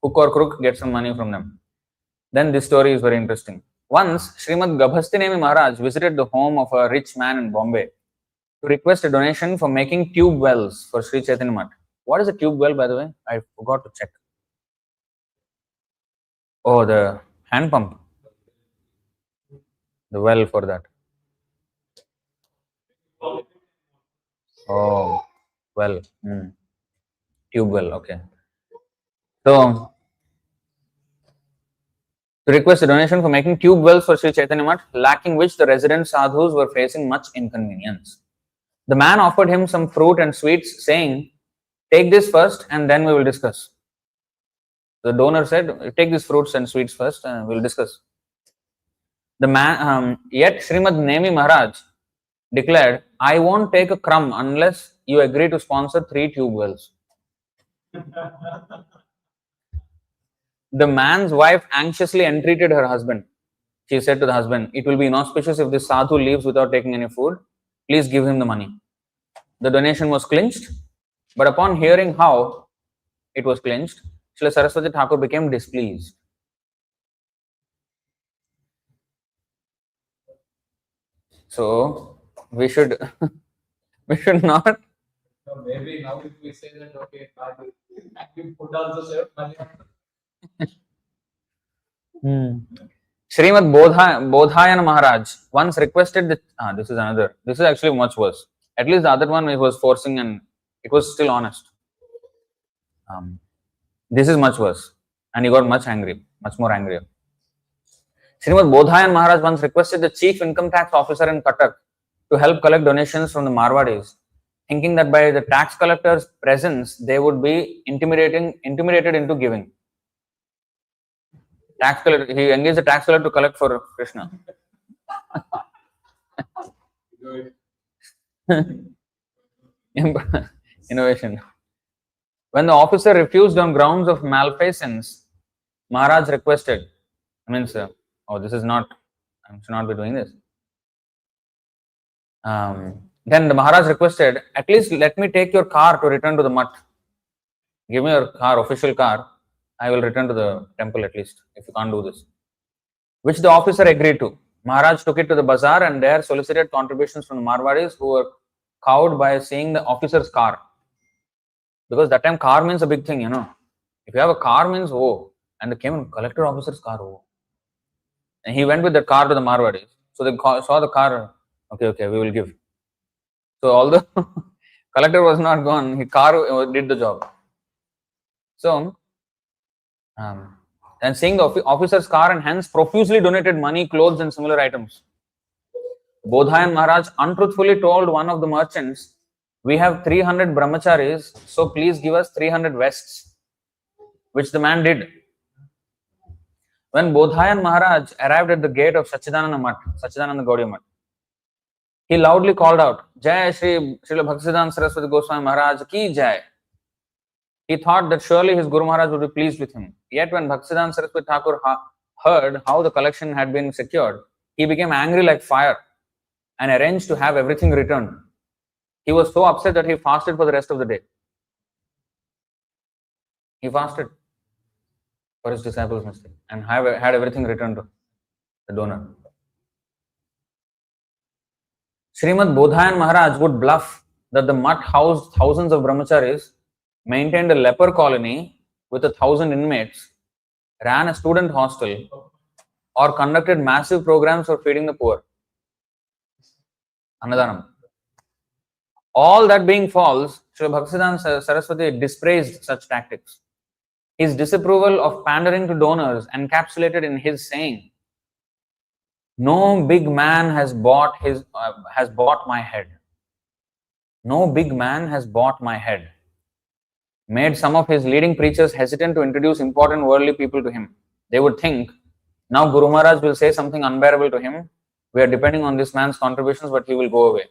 Speaker 1: hook or crook, get some money from them. Then this story is very interesting. Once, Srimad Gabhastinemi Maharaj visited the home of a rich man in Bombay to request a donation for making tube wells for Sri Chaitanya Math. What is a tube well, by the way? I forgot to check. Oh, the hand pump. The well for that. Oh, well. Tube well, okay. So, to request a donation for making tube wells for Sri Chaitanya Math, lacking which the resident sadhus were facing much inconvenience. The man offered him some fruit and sweets, saying, "Take this first and then we will discuss." The donor said, "Take these fruits and sweets first and we will discuss." The man, yet Srimad Nemi Maharaj declared, "I won't take a crumb unless you agree to sponsor 3 tube wells." The man's wife anxiously entreated her husband. She said to the husband, "It will be inauspicious if this sadhu leaves without taking any food. Please give him the money." The donation was clinched, but upon hearing how it was clinched, Srila Sarasvatī Ṭhākura became displeased. So we should not.
Speaker 2: So maybe now if we say that okay, you put also save money.
Speaker 1: Srimad Bodhayana Maharaj once requested that this is actually much worse. At least the other one he was forcing and it was still honest. This is much worse, and he got much more angry. Srimad Bodhayana Maharaj once requested the chief income tax officer in Cuttack to help collect donations from the Marwadis, thinking that by the tax collector's presence they would be intimidated into giving. He engaged the tax collector to collect for Krishna. Innovation. When the officer refused on grounds of malfeasance, Maharaj requested, Means, oh, this is not, I should not be doing this. Then the Maharaj requested, at least let me take your car to return to the mutt. Give me your car, official car. I will return to the temple at least, if you can't do this. Which the officer agreed to. Maharaj took it to the bazaar and there solicited contributions from the Marwadis, who were cowed by seeing the officer's car. Because that time car means a big thing, If you have a car means, oh, and they came and collected officer's car, oh. And he went with the car to the Marwadis. So they saw the car, okay, we will give. So although collector was not gone, his car did the job. So, and seeing the officer's car and hence profusely donated money, clothes and similar items. Bodhayan Maharaj untruthfully told one of the merchants, we have 300 brahmacharis, so please give us 300 vests, which the man did. When Bodhayan Maharaj arrived at the gate of Sachidananda Gaudiya Mutt, he loudly called out, Jai Srila Bhaktisiddhānta Sarasvatī Goswami Maharaj ki Jai. He thought that surely his Guru Maharaj would be pleased with him. Yet when Bhaktisiddhānta Sarasvatī Ṭhākura heard how the collection had been secured, he became angry like fire and arranged to have everything returned. He was so upset that he fasted for the rest of the day. He fasted for his disciples' mistake and had everything returned to the donor. Srimad Bodhayan Maharaj would bluff that the mutt housed thousands of brahmacharis, maintained a leper colony with 1,000 inmates, ran a student hostel, or conducted massive programs for feeding the poor. Annadanam. All that being false, Srila Bhaktisiddhānta Saraswati dispraised such tactics. His disapproval of pandering to donors encapsulated in his saying, no big man has bought my head. No big man has bought my head. Made some of his leading preachers hesitant to introduce important worldly people to him. They would think, now Guru Maharaj will say something unbearable to him. We are depending on this man's contributions, but he will go away.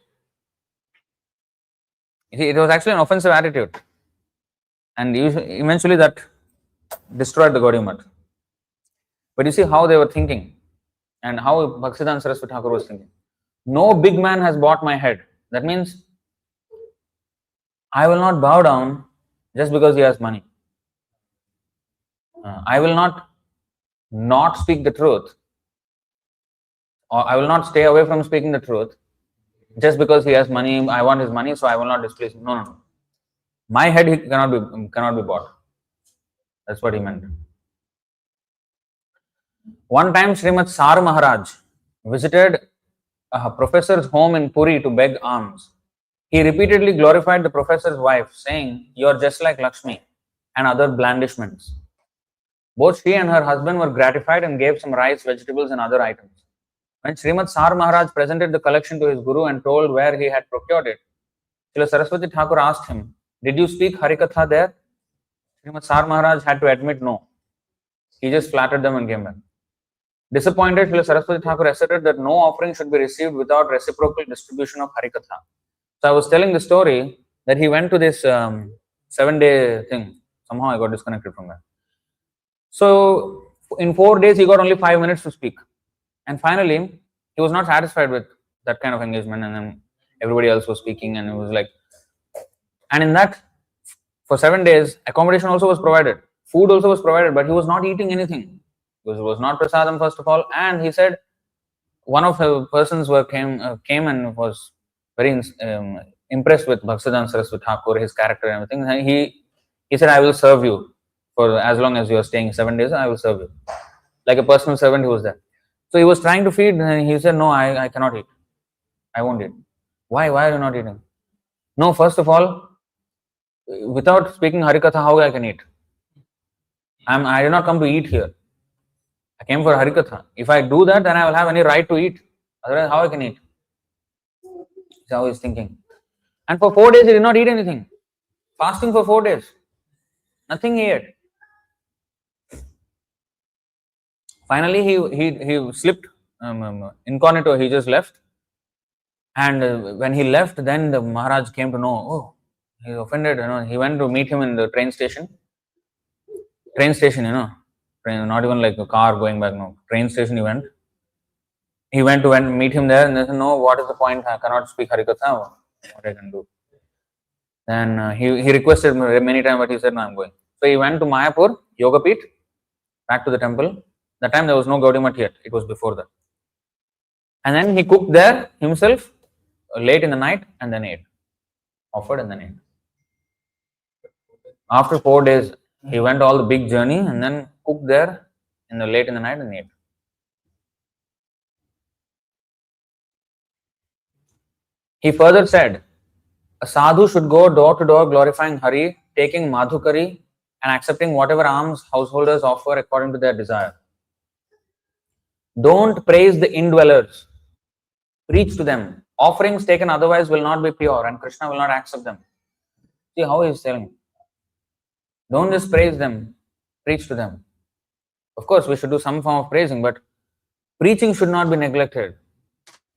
Speaker 1: It was actually an offensive attitude. And eventually that destroyed the Gaudiya Mutt. But you see how they were thinking and how Bhaktisiddhānta Sarasvatī Ṭhākura was thinking. No big man has bought my head. That means I will not bow down just because he has money. I will not speak the truth, or I will not stay away from speaking the truth just because he has money. I want his money, so I will not displease him. No. My head cannot be bought. That's what he meant. One time, Srimad Sar Maharaj visited a professor's home in Puri to beg alms. He repeatedly glorified the professor's wife, saying, "You are just like Lakshmi," and other blandishments. Both she and her husband were gratified and gave some rice, vegetables, and other items. When Srimad Sar Maharaj presented the collection to his Guru and told where he had procured it, Srila Saraswati Ṭhākura asked him, "Did you speak Harikatha there?" Srimad Sar Maharaj had to admit no. He just flattered them and came back. Disappointed, Srila Saraswati Ṭhākura asserted that no offering should be received without reciprocal distribution of Harikatha. So I was telling the story that he went to this 7-day thing. Somehow I got disconnected from that. So in 4 days, he got only 5 minutes to speak. And finally, he was not satisfied with that kind of engagement, and then everybody else was speaking, and it was like, and in that, for 7 days, accommodation also was provided, food also was provided, but he was not eating anything. Because it was not prasadam, first of all, and he said, one of the persons came and was very impressed with Bhaktisiddhānta Sarasvatī Ṭhākura, his character and everything. And he said, "I will serve you for as long as you are staying 7 days, I will serve you." Like a personal servant, he was there. So he was trying to feed, and he said, "No, I cannot eat. I won't eat." Why are you not eating? No, first of all, without speaking Harikatha, how I can eat? I did not come to eat here. I came for Harikatha. If I do that, then I will have any right to eat. Otherwise, how I can eat? That's how he's thinking. And for 4 days, he did not eat anything. Fasting for 4 days. Nothing he ate. Finally, he slipped incognito. He just left. And when he left, then the Maharaj came to know, oh, he's offended. He went to meet him in the train station. Train, not even like a car going back, no. Train station he went. He went to meet him there and they said, no, what is the point? I cannot speak Harikatha. What I can do? Then he requested many times, but he said, no, I'm going. So he went to Mayapur, Yogapeeth, back to the temple. That time there was no Gaudiya yet. It was before that. And then he cooked there himself late in the night and then ate. Offered and then ate. After 4 days, he went all the big journey and then cooked there in the late in the night and ate. He further said, a sadhu should go door to door glorifying Hari, taking madhukari and accepting whatever alms householders offer according to their desire. Don't praise the indwellers. Preach to them. Offerings taken otherwise will not be pure and Krishna will not accept them. See how he is telling. Don't just praise them, preach to them. Of course, we should do some form of praising, but preaching should not be neglected.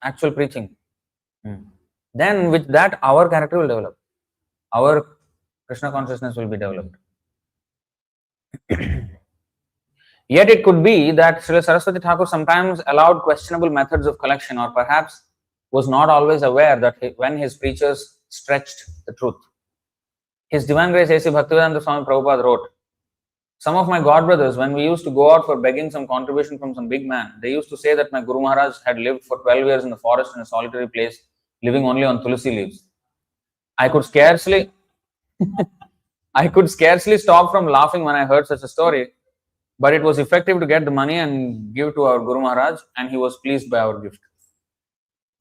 Speaker 1: Actual preaching. Then with that, our character will develop. Our Krishna consciousness will be developed. Yet it could be that Srila Sarasvatī Ṭhākura sometimes allowed questionable methods of collection or perhaps was not always aware that when his preachers stretched the truth. His Divine Grace HDG Bhaktisiddhānta Sarasvatī Prabhupada wrote, some of my god brothers, when we used to go out for begging some contribution from some big man, they used to say that my Guru Maharaj had lived for 12 years in the forest in a solitary place, living only on tulsi leaves. I could scarcely stop from laughing when I heard such a story, but it was effective to get the money and give to our Guru Maharaj, and he was pleased by our gift.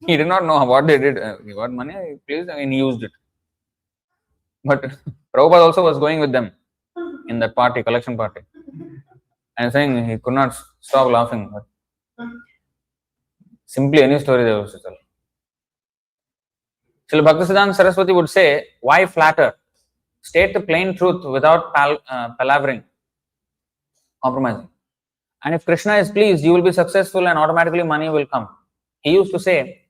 Speaker 1: He did not know what they did. He got money, he pleased, and he used it. But Prabhupada also was going with them in that party, collection party, and saying he could not stop laughing. Simply any story they used to tell. Srila Bhaktisiddhānta Sarasvatī would say, why flatter? State the plain truth without palavering, compromising. And if Krishna is pleased, you will be successful and automatically money will come. He used to say,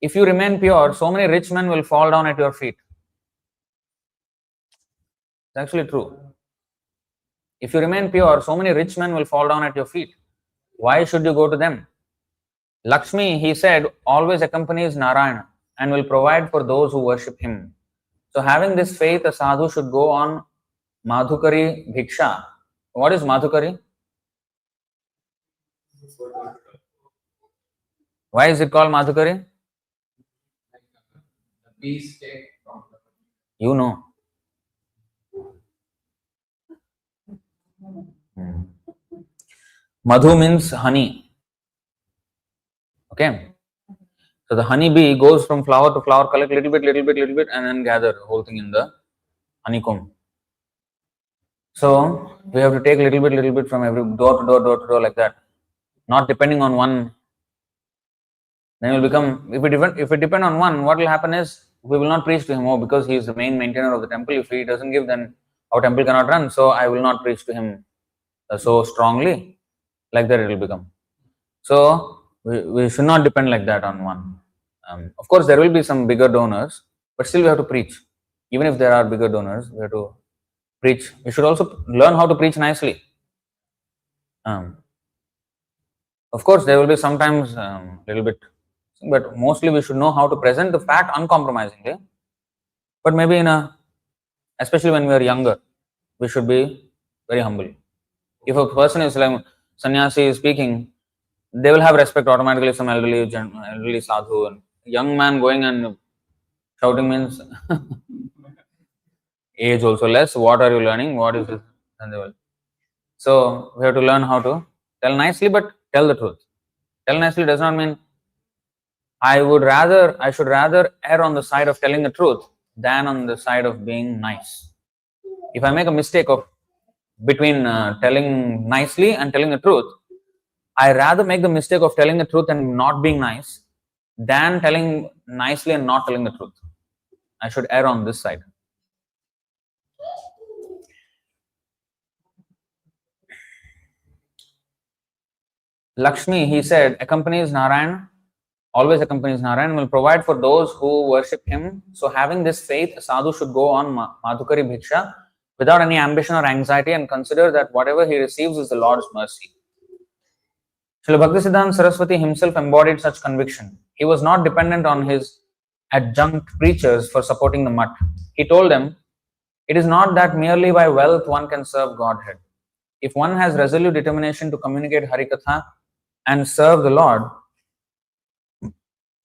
Speaker 1: if you remain pure, so many rich men will fall down at your feet. It's actually true. If you remain pure, so many rich men will fall down at your feet. Why should you go to them? Lakshmi, he said, always accompanies Narayana and will provide for those who worship him. So having this faith, a sadhu should go on madhukari bhiksha. What is madhukari? Why is it called madhukari?
Speaker 2: The peace take from the...
Speaker 1: You know. Madhu means honey. Okay. So the honey bee goes from flower to flower, collect little bit, and then gather the whole thing in the honeycomb. So we have to take little bit from every door to door like that. Not depending on one. Then will become, if we depend on one, what will happen is we will not preach to him. Oh, because he is the main maintainer of the temple. If he doesn't give, then our temple cannot run. So I will not preach to him so strongly. Like that it will become. So we should not depend like that on one. Of course, there will be some bigger donors, but still we have to preach. Even if there are bigger donors, we have to preach. We should also learn how to preach nicely. Of course, there will be sometimes little bit, but mostly we should know how to present the fact uncompromisingly. But maybe especially when we are younger, we should be very humble. If a person is like sannyasi is speaking, they will have respect automatically. Some elderly sadhu, and young man going and shouting means age also less. What are you learning? What is it? And they will. So we have to learn how to tell nicely, but tell the truth. Tell nicely does not mean I should rather err on the side of telling the truth than on the side of being nice. If I make a mistake of between telling nicely and telling the truth, I rather make the mistake of telling the truth and not being nice than telling nicely and not telling the truth. I should err on this side. Lakshmi, he said, accompanies Narayan, always accompanies Narayan, will provide for those who worship him. So having this faith, a sadhu should go on madhukari bhiksha without any ambition or anxiety, and consider that whatever he receives is the Lord's mercy. Srila Bhaktisiddhānta Sarasvatī himself embodied such conviction. He was not dependent on his adjunct preachers for supporting the mutt. He told them, "It is not that merely by wealth one can serve Godhead. If one has resolute determination to communicate Harikatha and serve the Lord,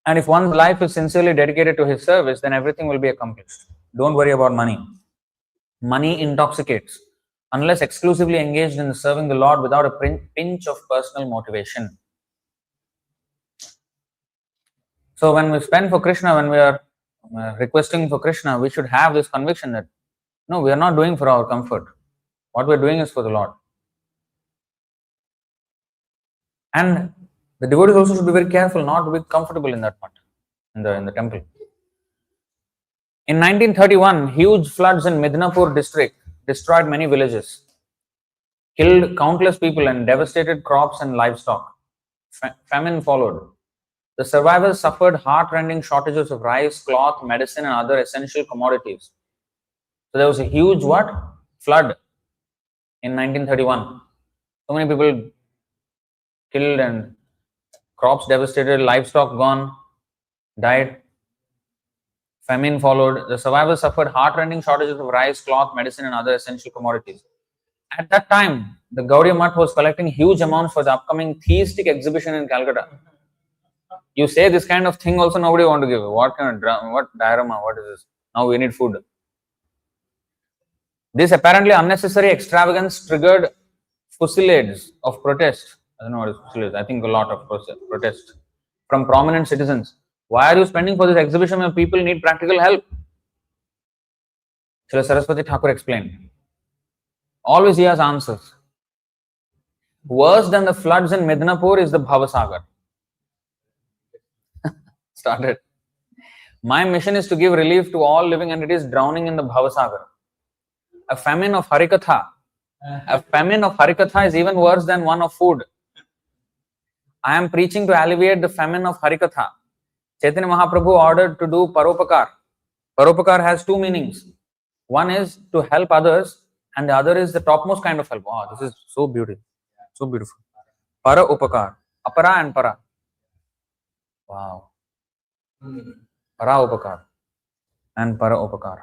Speaker 1: and if one's life is sincerely dedicated to his service, then everything will be accomplished. Don't worry about money. Money intoxicates unless exclusively engaged in serving the Lord without a pinch of personal motivation." So when we spend for Krishna, when we are requesting for Krishna, we should have this conviction that no, we are not doing for our comfort. What we are doing is for the Lord. And the devotees also should be very careful not to be comfortable in that mutt, in the temple. In 1931, huge floods in Midnapur district destroyed many villages, killed countless people and devastated crops and livestock. Famine followed. The survivors suffered heart-rending shortages of rice, cloth, medicine and other essential commodities. So there was a huge what? Flood in 1931. So many people killed and crops devastated, livestock gone, died. Famine followed. The survivors suffered heart-rending shortages of rice, cloth, medicine and other essential commodities. At that time, the Gaudiya Mutt was collecting huge amounts for the upcoming theistic exhibition in Calcutta. You say this kind of thing also nobody want to give. What kind of drama, what diorama, what is this? Now we need food. This apparently unnecessary extravagance triggered fusillades of protest. I don't know what is fusillades. I think a lot of protest from prominent citizens. Why are you spending for this exhibition when people need practical help? Srila Sarasvatī Ṭhākura explained. Always he has answers. Worse than the floods in Midnapur is the Bhavasagar. Started. My mission is to give relief to all living entities drowning in the Bhavasagar. A famine of Harikatha. A famine of Harikatha is even worse than one of food. I am preaching to alleviate the famine of Harikatha. Chaitanya Mahaprabhu ordered to do Paropakar. Paropakar has two meanings. One is to help others and the other is the topmost kind of help. Wow, this is so beautiful. So beautiful. Para Upakar. Apara and Para. Wow. Para Upakar and Para Upakar.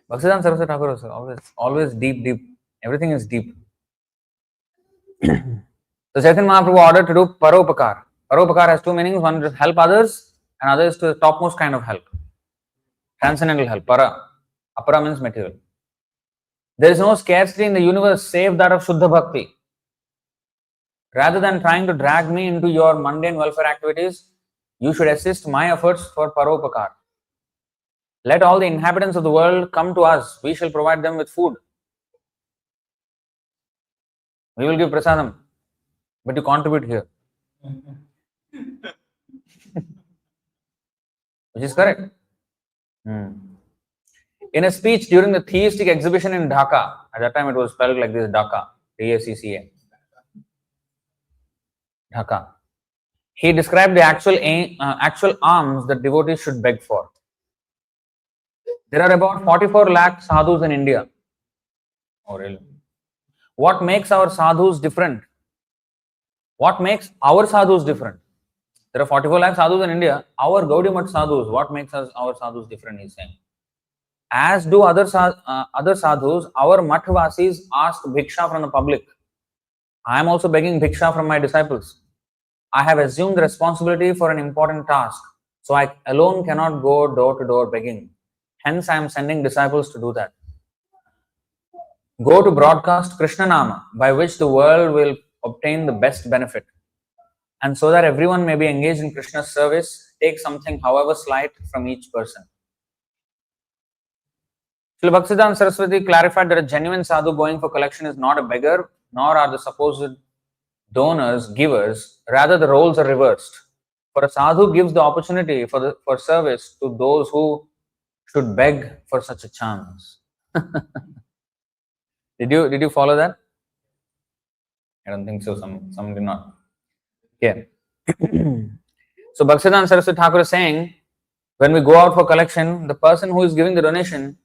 Speaker 1: Bhaktisiddhānta Sarasvatī Ṭhākura is always deep. Everything is deep. So Chaitanya Mahaprabhu ordered to do Paropakar. Paropakar has two meanings. One is to help others and other is to the topmost kind of help. Transcendental help. Para. Apara means material. There is no scarcity in the universe save that of Shuddha Bhakti. Rather than trying to drag me into your mundane welfare activities, you should assist my efforts for Paropakar. Let all the inhabitants of the world come to us. We shall provide them with food. We will give prasadam. But you contribute here. Which is correct. In a speech during the theistic exhibition in Dhaka, at that time it was spelled like this, Dhaka, D-A-C-C-A. Dhaka. He described the actual alms that devotees should beg for. There are about 44 lakh sadhus in India. Oh, really? What makes our sadhus different? What makes our sadhus different? There are 44 lakh sadhus in India. Our Gaudiya Mutt sadhus, what makes our sadhus different, he's saying. As do other sadhus, our Mathvasis ask bhiksha from the public. I am also begging bhiksha from my disciples. I have assumed the responsibility for an important task, so I alone cannot go door to door begging. Hence, I am sending disciples to do that. Go to broadcast Krishna Nama, by which the world will obtain the best benefit. And so that everyone may be engaged in Krishna's service, take something, however slight, from each person. Srila Bhaktisiddhānta Sarasvatī clarified that a genuine sadhu going for collection is not a beggar, nor are the supposed donors givers. Rather, the roles are reversed. For a sadhu gives the opportunity for service to those who should beg for such a chance. Did you follow that? I don't think so. Some did not. Yeah. So Bhaktisiddhānta Sarasvatī Ṭhākura is saying, when we go out for collection, the person who is giving the donation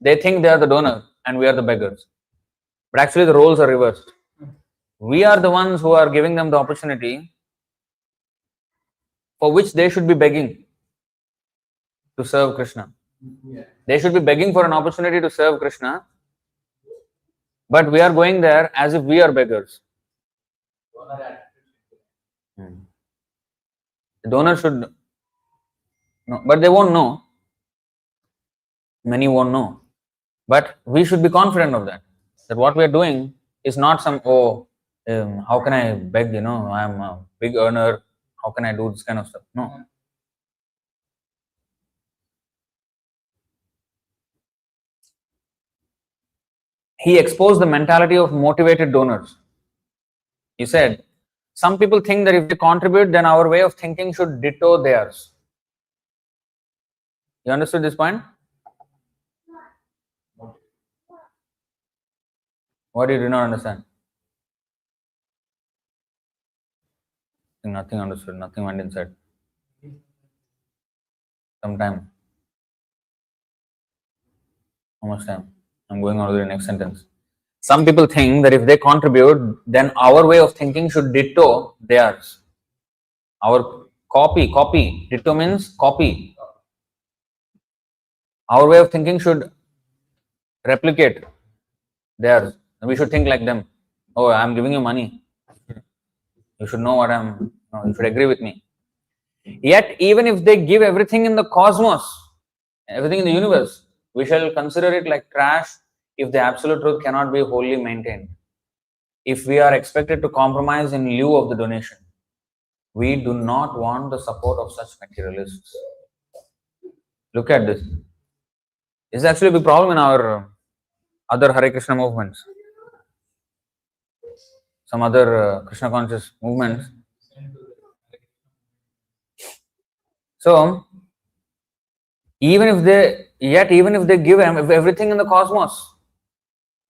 Speaker 1: they think they are the donor and we are the beggars. But actually the roles are reversed. We are the ones who are giving them the opportunity for which they should be begging to serve Krishna.
Speaker 2: Yeah.
Speaker 1: They should be begging for an opportunity to serve Krishna, but we are going there as if we are beggars. The donor should know, but they won't know. Many won't know. But we should be confident of that. That what we are doing is not some, how can I beg, I'm a big earner, how can I do this kind of stuff? No. He exposed the mentality of motivated donors. He said, some people think that if they contribute, then our way of thinking should ditto theirs. You understood this point? What did you not understand? Nothing understood, nothing went inside. Some time. How much time? I'm going on to the next sentence. Some people think that if they contribute, then our way of thinking should ditto theirs. Our copy. Ditto means copy. Our way of thinking should replicate theirs. We should think like them. Oh, I'm giving you money. You should know what you should agree with me. Yet, even if they give everything in the cosmos, everything in the universe, we shall consider it like trash if the absolute truth cannot be wholly maintained. If we are expected to compromise in lieu of the donation, we do not want the support of such materialists. Look at this. This is actually a big problem in our other Hare Krishna movements. Some other Krishna conscious movements. So, even if they give everything in the cosmos,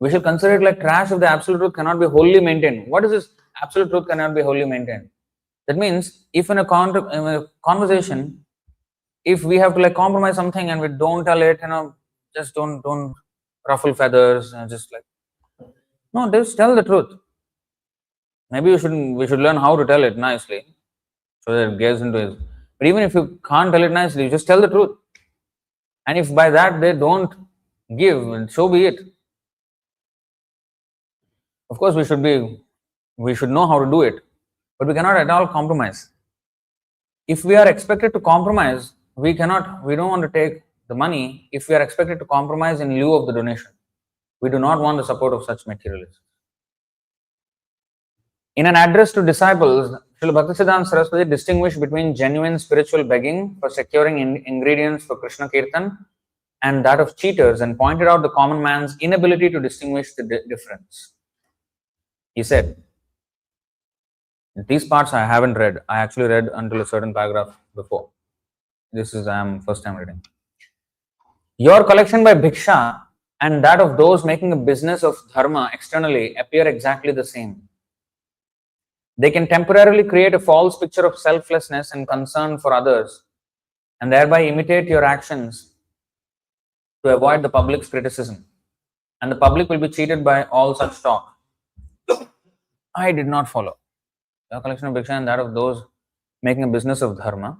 Speaker 1: we shall consider it like trash if the absolute truth cannot be wholly maintained. What is this? Absolute truth cannot be wholly maintained. That means, if in a conversation, if we have to compromise something and we don't tell it, just don't ruffle feathers and just no, just tell the truth. Maybe we should learn how to tell it nicely, so that it gets into his. But even if you can't tell it nicely, just tell the truth. And if by that they don't give, so be it. Of course, we should know how to do it, but we cannot at all compromise. If we are expected to compromise, we don't want to take the money if we are expected to compromise in lieu of the donation. We do not want the support of such materialists. In an address to disciples, Srila Bhaktisiddhānta Sarasvatī distinguished between genuine spiritual begging for securing ingredients for Krishna Kirtan and that of cheaters, and pointed out the common man's inability to distinguish the difference. He said, these parts I haven't read. I actually read until a certain paragraph before. I am first time reading. Your collection by bhiksha and that of those making a business of dharma externally appear exactly the same. They can temporarily create a false picture of selflessness and concern for others, and thereby imitate your actions to avoid the public's criticism. And the public will be cheated by all such talk. I did not follow. Your collection of bhiksha and that of those making a business of dharma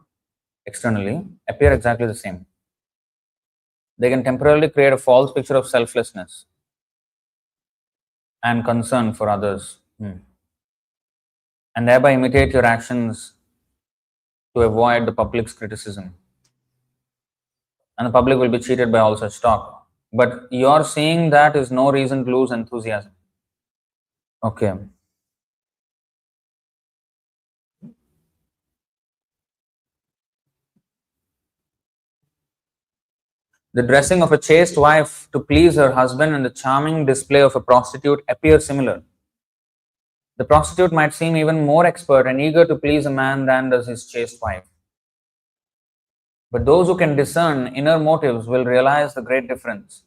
Speaker 1: externally appear exactly the same. They can temporarily create a false picture of selflessness and concern for others, and thereby imitate your actions to avoid the public's criticism. And the public will be cheated by all such talk. But your seeing that is no reason to lose enthusiasm. Okay. The dressing of a chaste wife to please her husband and the charming display of a prostitute appear similar. The prostitute might seem even more expert and eager to please a man than does his chaste wife. But those who can discern inner motives will realize the great difference.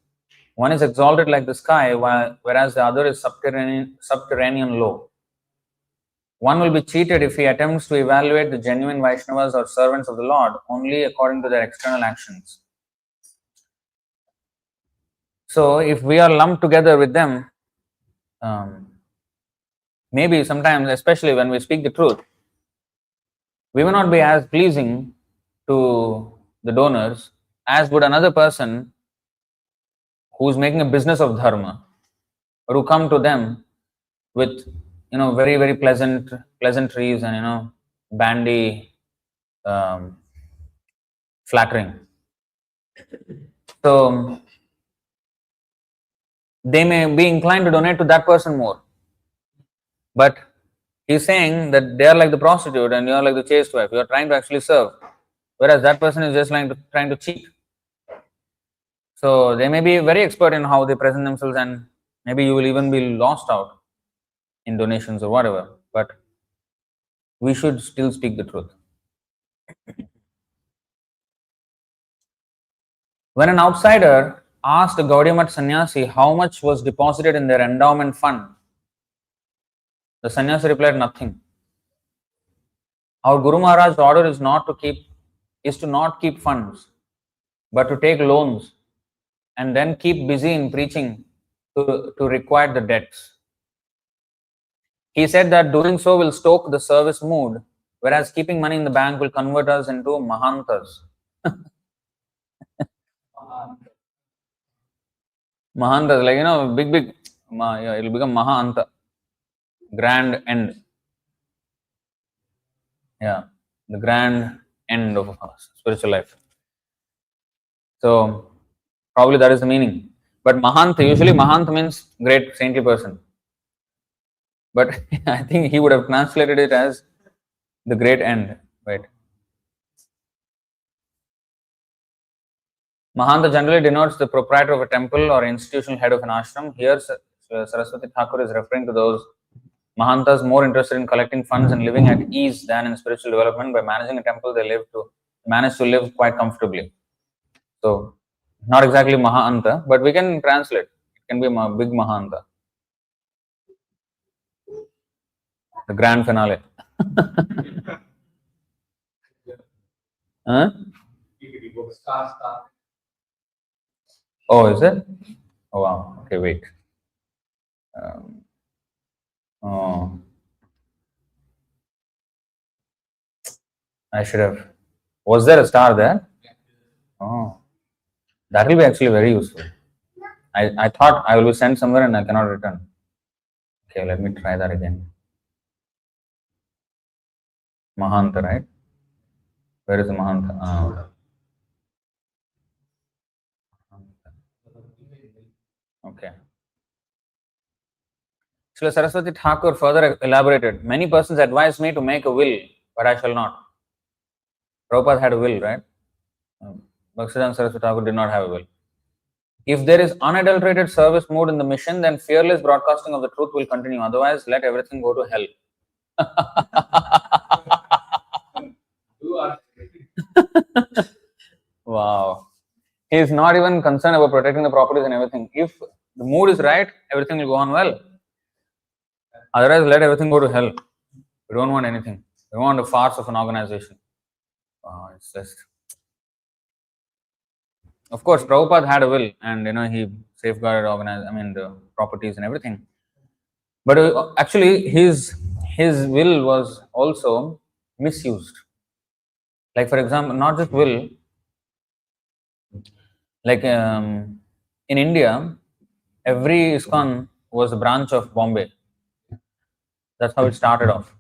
Speaker 1: One is exalted like the sky, whereas the other is subterranean low. One will be cheated if he attempts to evaluate the genuine Vaishnavas or servants of the Lord only according to their external actions. So if we are lumped together with them, maybe sometimes, especially when we speak the truth, we may not be as pleasing to the donors as would another person who's making a business of dharma, or who come to them with very very pleasantries and bandy flattering. So they may be inclined to donate to that person more, but he's saying that they are like the prostitute and you are like the chaste wife. You are trying to actually serve, whereas that person is just trying to cheat. So they may be very expert in how they present themselves, and maybe you will even be lost out in donations or whatever. But we should still speak the truth. When an outsider asked a Gaudiya Math sannyasi how much was deposited in their endowment fund, the sannyasi replied, nothing. Our Guru Maharaj's order is to not keep funds, but to take loans and then keep busy in preaching to requite the debts. He said that doing so will stoke the service mood, whereas keeping money in the bank will convert us into Mahantas. Mahantas, like, big, it will become Mahanta, grand end. Yeah, the grand end of spiritual life. So, probably that is the meaning. But Mahanta, usually Mahanta means great saintly person. But I think he would have translated it as the great end, right? Mahanta generally denotes the proprietor of a temple or institutional head of an ashram. Here, Sarasvatī Ṭhākura is referring to those Mahantas more interested in collecting funds and living at ease than in spiritual development. By managing a temple, they manage to live quite comfortably. So, not exactly Mahanta, but we can translate. It can be a big Mahanta. The grand finale. Huh?
Speaker 2: Star.
Speaker 1: Oh, is it? Oh, wow. Okay, wait. Oh, I should have. Was there a star there? Oh, that will be actually very useful. I thought I will be sent somewhere and I cannot return. Okay, let me try that again. Mahanta, right? Where is the Mahanta? Okay. Srila Sarasvatī Ṭhākura further elaborated, many persons advise me to make a will, but I shall not. Prabhupada had a will, right? Bhaktisiddhānta Sarasvatī Ṭhākura did not have a will. If there is unadulterated service mood in the mission, then fearless broadcasting of the truth will continue. Otherwise, let everything go to hell. Wow. He is not even concerned about protecting the properties and everything. If the mood is right, everything will go on well. Otherwise, let everything go to hell. We don't want anything. We want a farce of an organization. It's just... Of course, Prabhupada had a will, and he safeguarded the properties and everything. But actually, his will was also misused. Like, for example, not just will. Like in India, every ISKCON was a branch of Bombay. That's how it started off.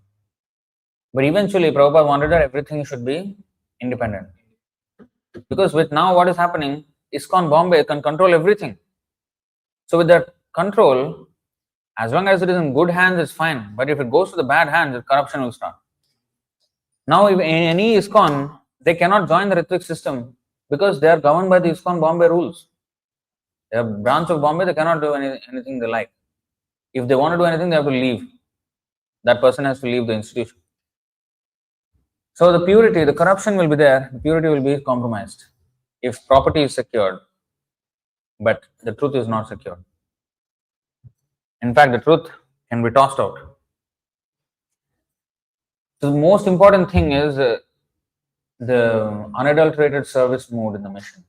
Speaker 1: But eventually, Prabhupada wanted that everything should be independent. Because with now what is happening, ISKCON Bombay can control everything. So with that control, as long as it is in good hands, it's fine. But if it goes to the bad hands, the corruption will start. Now, if in any ISKCON, they cannot join the Ritvik system because they are governed by the ISKCON Bombay rules. They are a branch of Bombay, they cannot do anything they like. If they want to do anything, they have to leave. That person has to leave the institution. So the purity, the corruption will be there, the purity will be compromised if property is secured, but the truth is not secured. In fact, the truth can be tossed out. So the most important thing is the unadulterated service mood in the mission.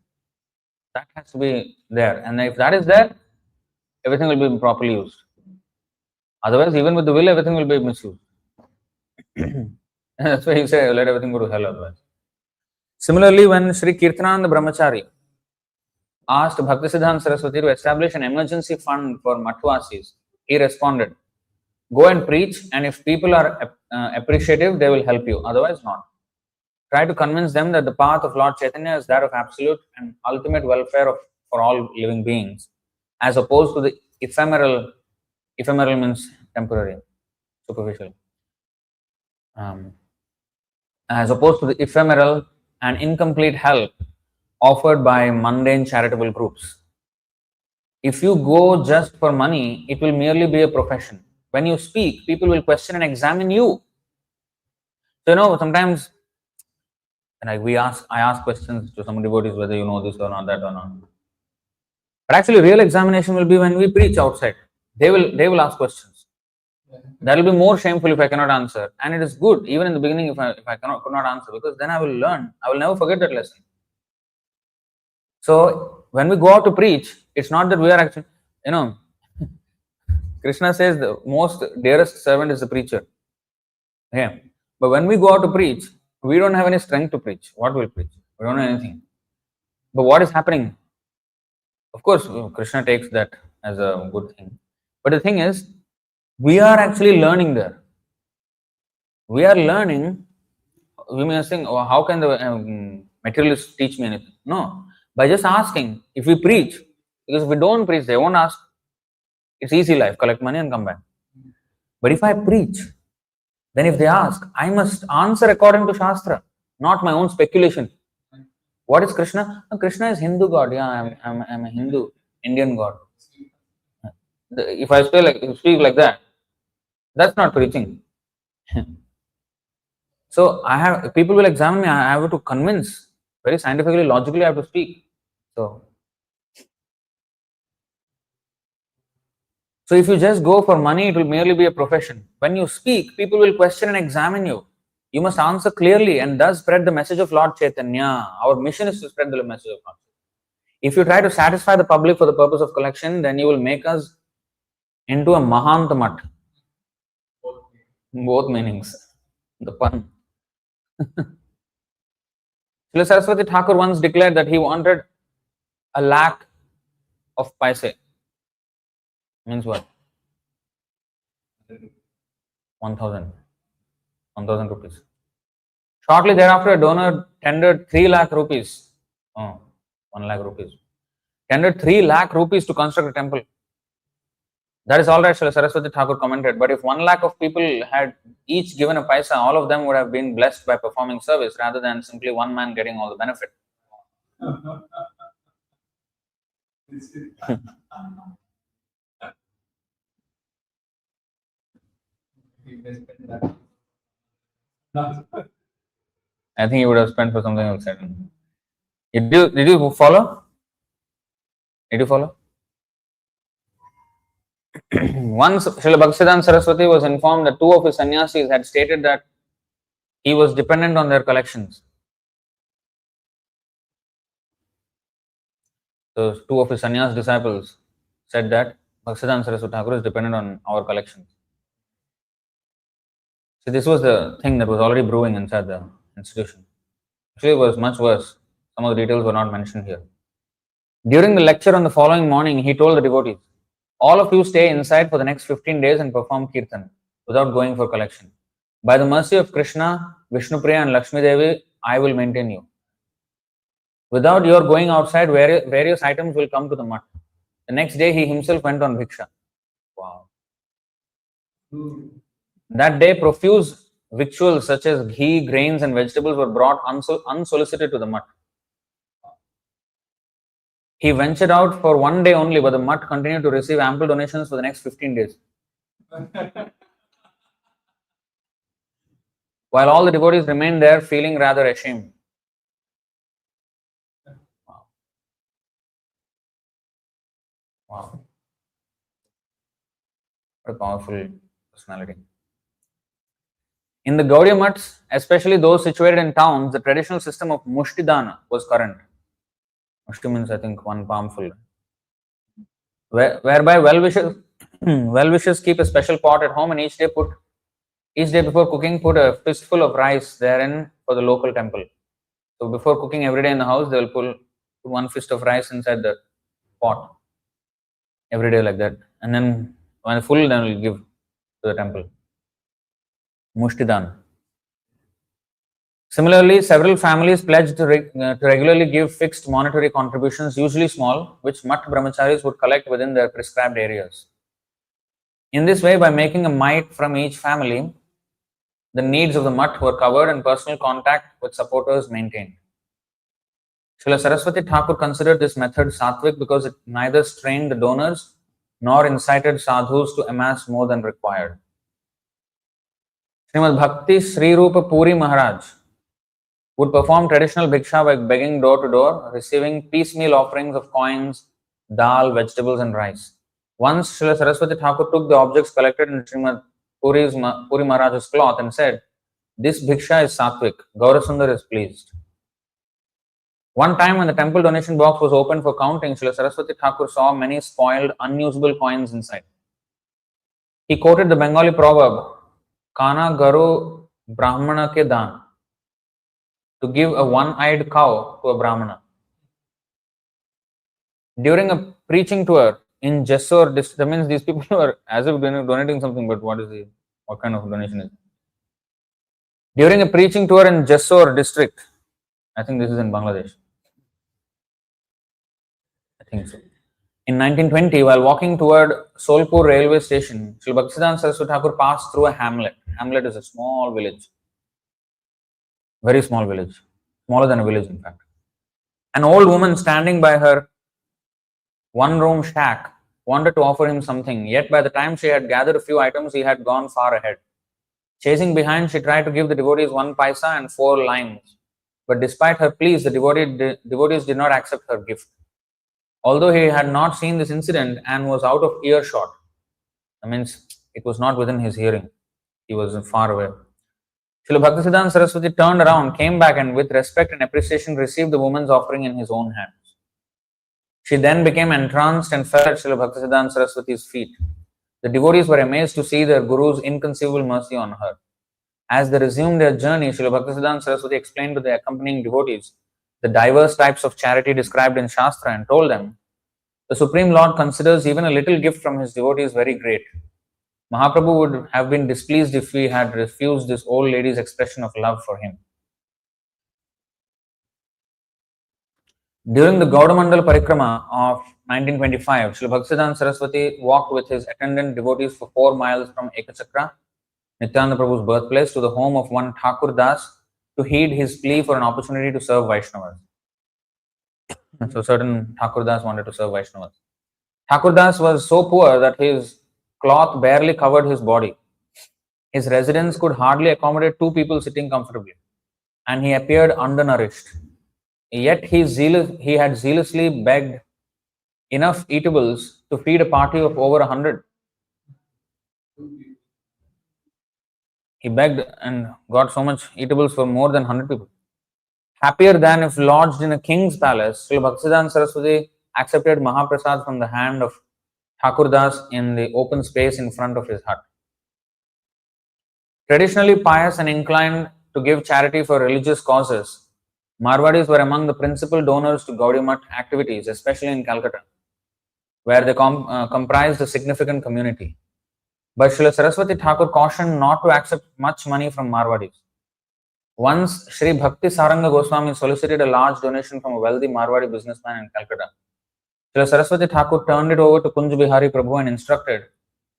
Speaker 1: That has to be there. And if that is there, everything will be properly used. Otherwise, even with the will, everything will be misused. That's why he said, let everything go to hell otherwise. Similarly, when Sri Kirtananda Brahmachari asked Bhaktisiddhānta Sarasvatī to establish an emergency fund for Mathvasis, he responded, go and preach, and if people are appreciative, they will help you. Otherwise, not. Try to convince them that the path of Lord Chaitanya is that of absolute and ultimate welfare for all living beings, as opposed to the ephemeral. Ephemeral means temporary, superficial. As opposed to the ephemeral and incomplete help offered by mundane charitable groups. If you go just for money, it will merely be a profession. When you speak, people will question and examine you. So, sometimes I ask questions to some devotees whether you know this or not, that or not. But actually, real examination will be when we preach outside. They will ask questions. That will be more shameful if I cannot answer. And it is good, even in the beginning, if I could not answer, because then I will learn. I will never forget that lesson. So, when we go out to preach, it's not that we are actually, Krishna says the most dearest servant is the preacher. Okay. But when we go out to preach, we don't have any strength to preach. What will preach? We don't know anything. But what is happening? Of course, Krishna takes that as a good thing. But the thing is, we are actually learning there. We are learning. We may think, oh, how can the materialists teach me anything? No. By just asking, if we preach, because if we don't preach, they won't ask. It's easy life, collect money and come back. But if I preach, then if they ask, I must answer according to Shastra, not my own speculation. What is Krishna? No, Krishna is Hindu God. Yeah, I'm a Hindu, Indian God. If I speak like that, that's not preaching. So people will examine me. I have to convince very scientifically, logically. I have to speak. So if you just go for money, it will merely be a profession. When you speak, people will question and examine you. You must answer clearly and thus spread the message of Lord Chaitanya. Our mission is to spread the message of Lord Chaitanya. If you try to satisfy the public for the purpose of collection, then you will make us into a Mahantamat. Both meanings. The pun. Srila Sarasvatī Ṭhākura once declared that he wanted 1,00,000 of paise. Means what? 1,000 rupees. Shortly thereafter, a donor tendered 3,00,000 rupees. 1,00,000 rupees. Tendered 3,00,000 rupees to construct a temple. That is all right, Srila Sarasvatī Ṭhākura commented. But if 1,00,000 of people had each given a paisa, all of them would have been blessed by performing service rather than simply one man getting all the benefit. I think he would have spent for something else. Did you follow? Did you follow? Once Srila Bhaktisiddhānta Sarasvatī was informed that two of his sannyasis had stated that he was dependent on their collections. So two of his sannyas disciples said that Bhaktisiddhānta Sarasvatī Ṭhākura is dependent on our collections. So this was the thing that was already brewing inside the institution. Actually, it was much worse. Some of the details were not mentioned here. During the lecture on the following morning, he told the devotees, all of you stay inside for the next 15 days and perform kirtan without going for collection. By the mercy of Krishna, Vishnupriya and Lakshmi Devi, I will maintain you. Without your going outside, various items will come to the mutt. The next day, he himself went on bhiksha. Wow. That day, profuse victuals such as ghee, grains and vegetables were brought unsolicited to the mutt. He ventured out for one day only, but the mutt continued to receive ample donations for the next 15 days. While all the devotees remained there feeling rather ashamed. Wow. What a powerful personality. In the Gaudiya mutts, especially those situated in towns, the traditional system of mushtidana was current. Mushti means, I think, one palmful. Whereby well-wishers keep a special pot at home, and each day before cooking, put a fistful of rice therein for the local temple. So before cooking every day in the house, they will put one fist of rice inside the pot every day like that, and then when full, then we'll give to the temple. Mushtidan. Similarly, several families pledged to regularly give fixed monetary contributions, usually small, which Math brahmacharis would collect within their prescribed areas. In this way, by making a mite from each family, the needs of the Math were covered and personal contact with supporters maintained. Srila Sarasvatī Ṭhākura considered this method sattvic because it neither strained the donors nor incited sadhus to amass more than required. Srimad Bhakti Sri Rupa Puri Maharaj would perform traditional bhiksha by begging door to door, receiving piecemeal offerings of coins, dal, vegetables and rice. Once Srila Sarasvatī Ṭhākura took the objects collected in Srimad Puri Maharaj's cloth and said, "This bhiksha is sattvic, Gaurasundar is pleased." One time when the temple donation box was opened for counting, Srila Sarasvatī Ṭhākura saw many spoiled, unusable coins inside. He quoted the Bengali proverb, "Kana garu brahmana ke daan," to give a one-eyed cow to a brahmana. During a preaching tour in Jessore district, that means these people were as if donating something, but what kind of donation is it? During a preaching tour in Jessore district, I think this is in Bangladesh. I think so. In 1920, while walking toward Solpur railway station, Sri Bhaktisiddhānta Sarasvatī Ṭhākura passed through a hamlet. Hamlet is a small village. Very small village. Smaller than a village, in fact. An old woman standing by her one-room shack wanted to offer him something, yet by the time she had gathered a few items, he had gone far ahead. Chasing behind, she tried to give the devotees 1 paisa and 4 limes. But despite her pleas, the devotees did not accept her gift. Although he had not seen this incident and was out of earshot, that means it was not within his hearing, he was far away. Srila Bhaktisiddhānta Sarasvatī turned around, came back, and with respect and appreciation received the woman's offering in his own hands. She then became entranced and fell at Srila Bhaktisiddhānta Sarasvatī's feet. The devotees were amazed to see their Guru's inconceivable mercy on her. As they resumed their journey, Srila Bhaktisiddhānta Sarasvatī explained to the accompanying devotees the diverse types of charity described in Shastra and told them, "The Supreme Lord considers even a little gift from his devotees very great. Mahaprabhu would have been displeased if we had refused this old lady's expression of love for him." During the Gaudamandal Parikrama of 1925, Srila Bhaktisiddhānta Sarasvatī walked with his attendant devotees for 4 miles from Ekachakra, Nityananda Prabhu's birthplace, to the home of one Thakur Das to heed his plea for an opportunity to serve Vaishnavas. So certain Thakur Das wanted to serve Vaishnavas. Thakur Das was so poor that his cloth barely covered his body. His residence could hardly accommodate 2 people sitting comfortably, and he appeared undernourished. Yet he had zealously begged enough eatables to feed a party of over 100. He begged and got so much eatables for more than 100 people. Happier than if lodged in a king's palace, Sri Bhaktisiddhānta Sarasvatī accepted Mahaprasad from the hand of Thakur Das in the open space in front of his hut. Traditionally pious and inclined to give charity for religious causes, Marwadis were among the principal donors to Gaudiya Math activities, especially in Calcutta, where they comprised a significant community. But Srila Sarasvatī Ṭhākura cautioned not to accept much money from Marwadis. Once, Sri Bhakti Saranga Goswami solicited a large donation from a wealthy Marwadi businessman in Calcutta. Srila Sarasvatī Ṭhākura turned it over to Kunj Bihari Prabhu and instructed,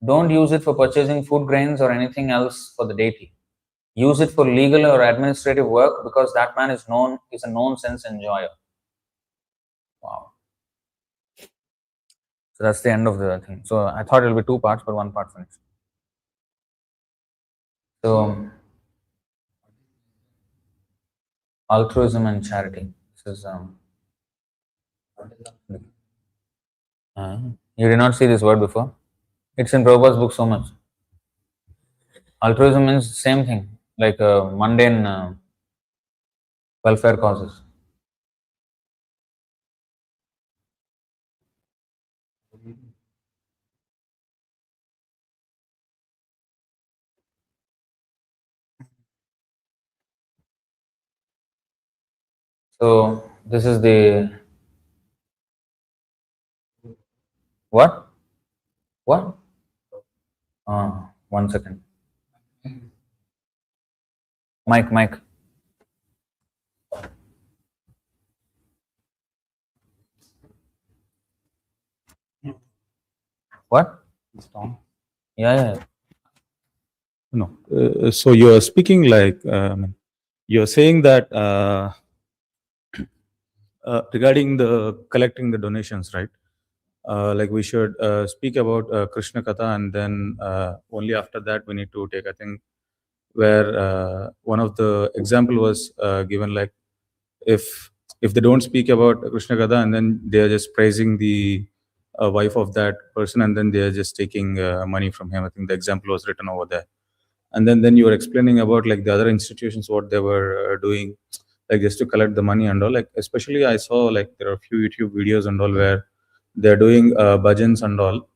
Speaker 1: "Don't use it for purchasing food grains or anything else for the deity. Use it for legal or administrative work, because that man is a known sense enjoyer." Wow. So that's the end of the thing. So I thought it will be 2 parts, but 1 part finished. So altruism and charity. This is you did not see this word before? It's in Prabhupada's book so much. Altruism means the same thing, like mundane welfare causes. So this is the what? What? 1 second. Mic. What? Yeah.
Speaker 3: No. So you're speaking like you're saying that regarding the collecting the donations, right? Like we should speak about Krishna Katha, and then only after that we need to take. I think where one of the example was given, like if they don't speak about Krishna Katha and then they are just praising the wife of that person, and then they are just taking money from him. I think the example was written over there. And then you were explaining about like the other institutions what they were doing, like just to collect the money and all. Like especially I saw like there are a few YouTube videos and all where they're doing bhajans and all,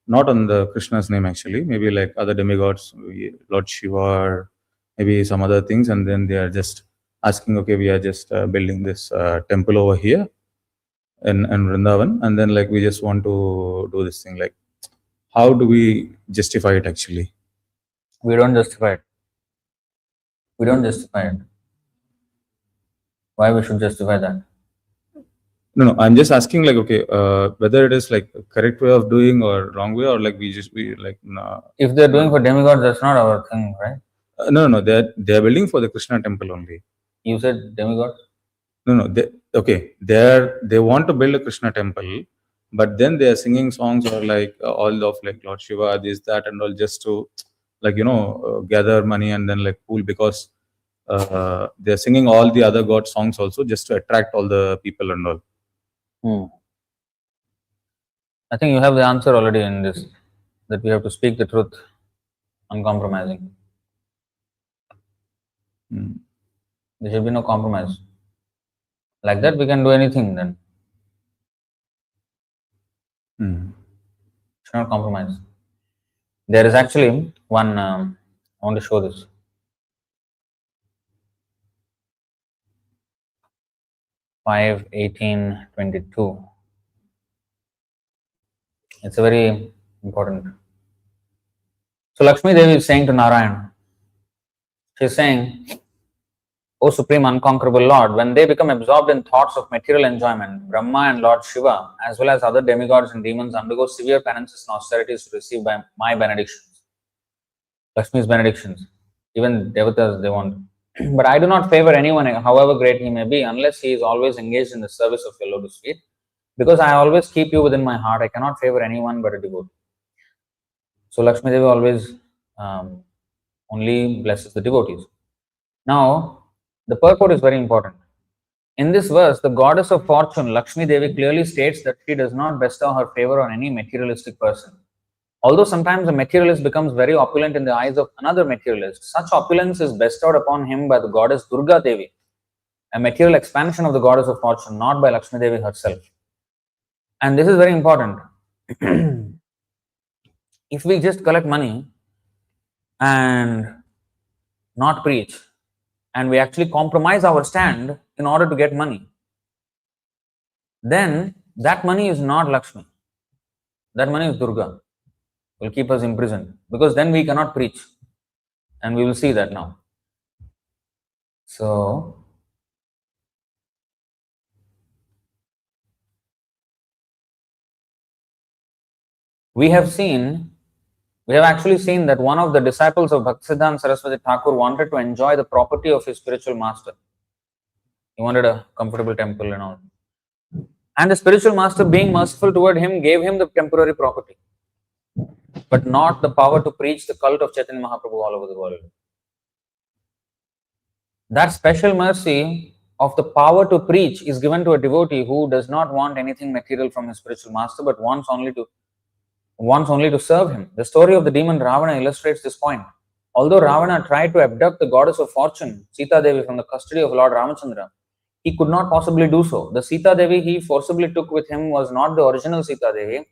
Speaker 3: not on the Krishna's name actually, maybe like other demigods, Lord Shiva, or maybe some other things, and then they are just asking, okay, we are just building this temple over here in Vrindavan, and then like we just want to do this thing. Like, how do we justify it actually?
Speaker 1: We don't justify it. We don't justify it. Why we should justify that?
Speaker 3: No, I'm just asking like, okay, whether it is like a correct way of doing or wrong way, or like we like, nah.
Speaker 1: If they're doing for demigods, that's not our thing, right?
Speaker 3: No, they're building for the Krishna temple only.
Speaker 1: You said demigod?
Speaker 3: No, they want to build a Krishna temple, but then they are singing songs or like all of like Lord Shiva, this, that, and all, just to like gather money and then like pool, because they're singing all the other god songs also just to attract all the people and all.
Speaker 1: I think you have the answer already in this, that we have to speak the truth, uncompromising. There should be no compromise. Like that, we can do anything then. Should not compromise. There is actually one, I want to show this. Five 18:22. It's a very important. So Lakshmi Devi is saying to Narayan, she is saying, O Supreme Unconquerable Lord, when they become absorbed in thoughts of material enjoyment, Brahma and Lord Shiva, as well as other demigods and demons, undergo severe penances and austerities to receive by my benedictions. Lakshmi's benedictions. Even devatas, they want. But I do not favor anyone, however great he may be, unless he is always engaged in the service of your lotus feet. Because I always keep you within my heart, I cannot favor anyone but a devotee. So Lakshmi Devi always only blesses the devotees. Now, the purport is very important. In this verse, the goddess of fortune, Lakshmi Devi, clearly states that she does not bestow her favor on any materialistic person. Although sometimes a materialist becomes very opulent in the eyes of another materialist, such opulence is bestowed upon him by the goddess Durga Devi, a material expansion of the goddess of fortune, not by Lakshmi Devi herself. And this is very important. If we just collect money and not preach, and we actually compromise our stand in order to get money, then that money is not Lakshmi. That money is Durga. Will keep us imprisoned, because then we cannot preach. And we will see that now. So, we have actually seen that one of the disciples of Bhaktisiddhānta Sarasvatī Ṭhākura wanted to enjoy the property of his spiritual master. He wanted a comfortable temple and all. And the spiritual master, being merciful toward him, gave him the temporary property, but not the power to preach the cult of Chaitanya Mahaprabhu all over the world. That special mercy of the power to preach is given to a devotee who does not want anything material from his spiritual master, but wants only to serve him. The story of the demon Ravana illustrates this point. Although Ravana tried to abduct the goddess of fortune, Sita Devi, from the custody of Lord Ramachandra, he could not possibly do so. The Sita Devi he forcibly took with him was not the original Sita Devi,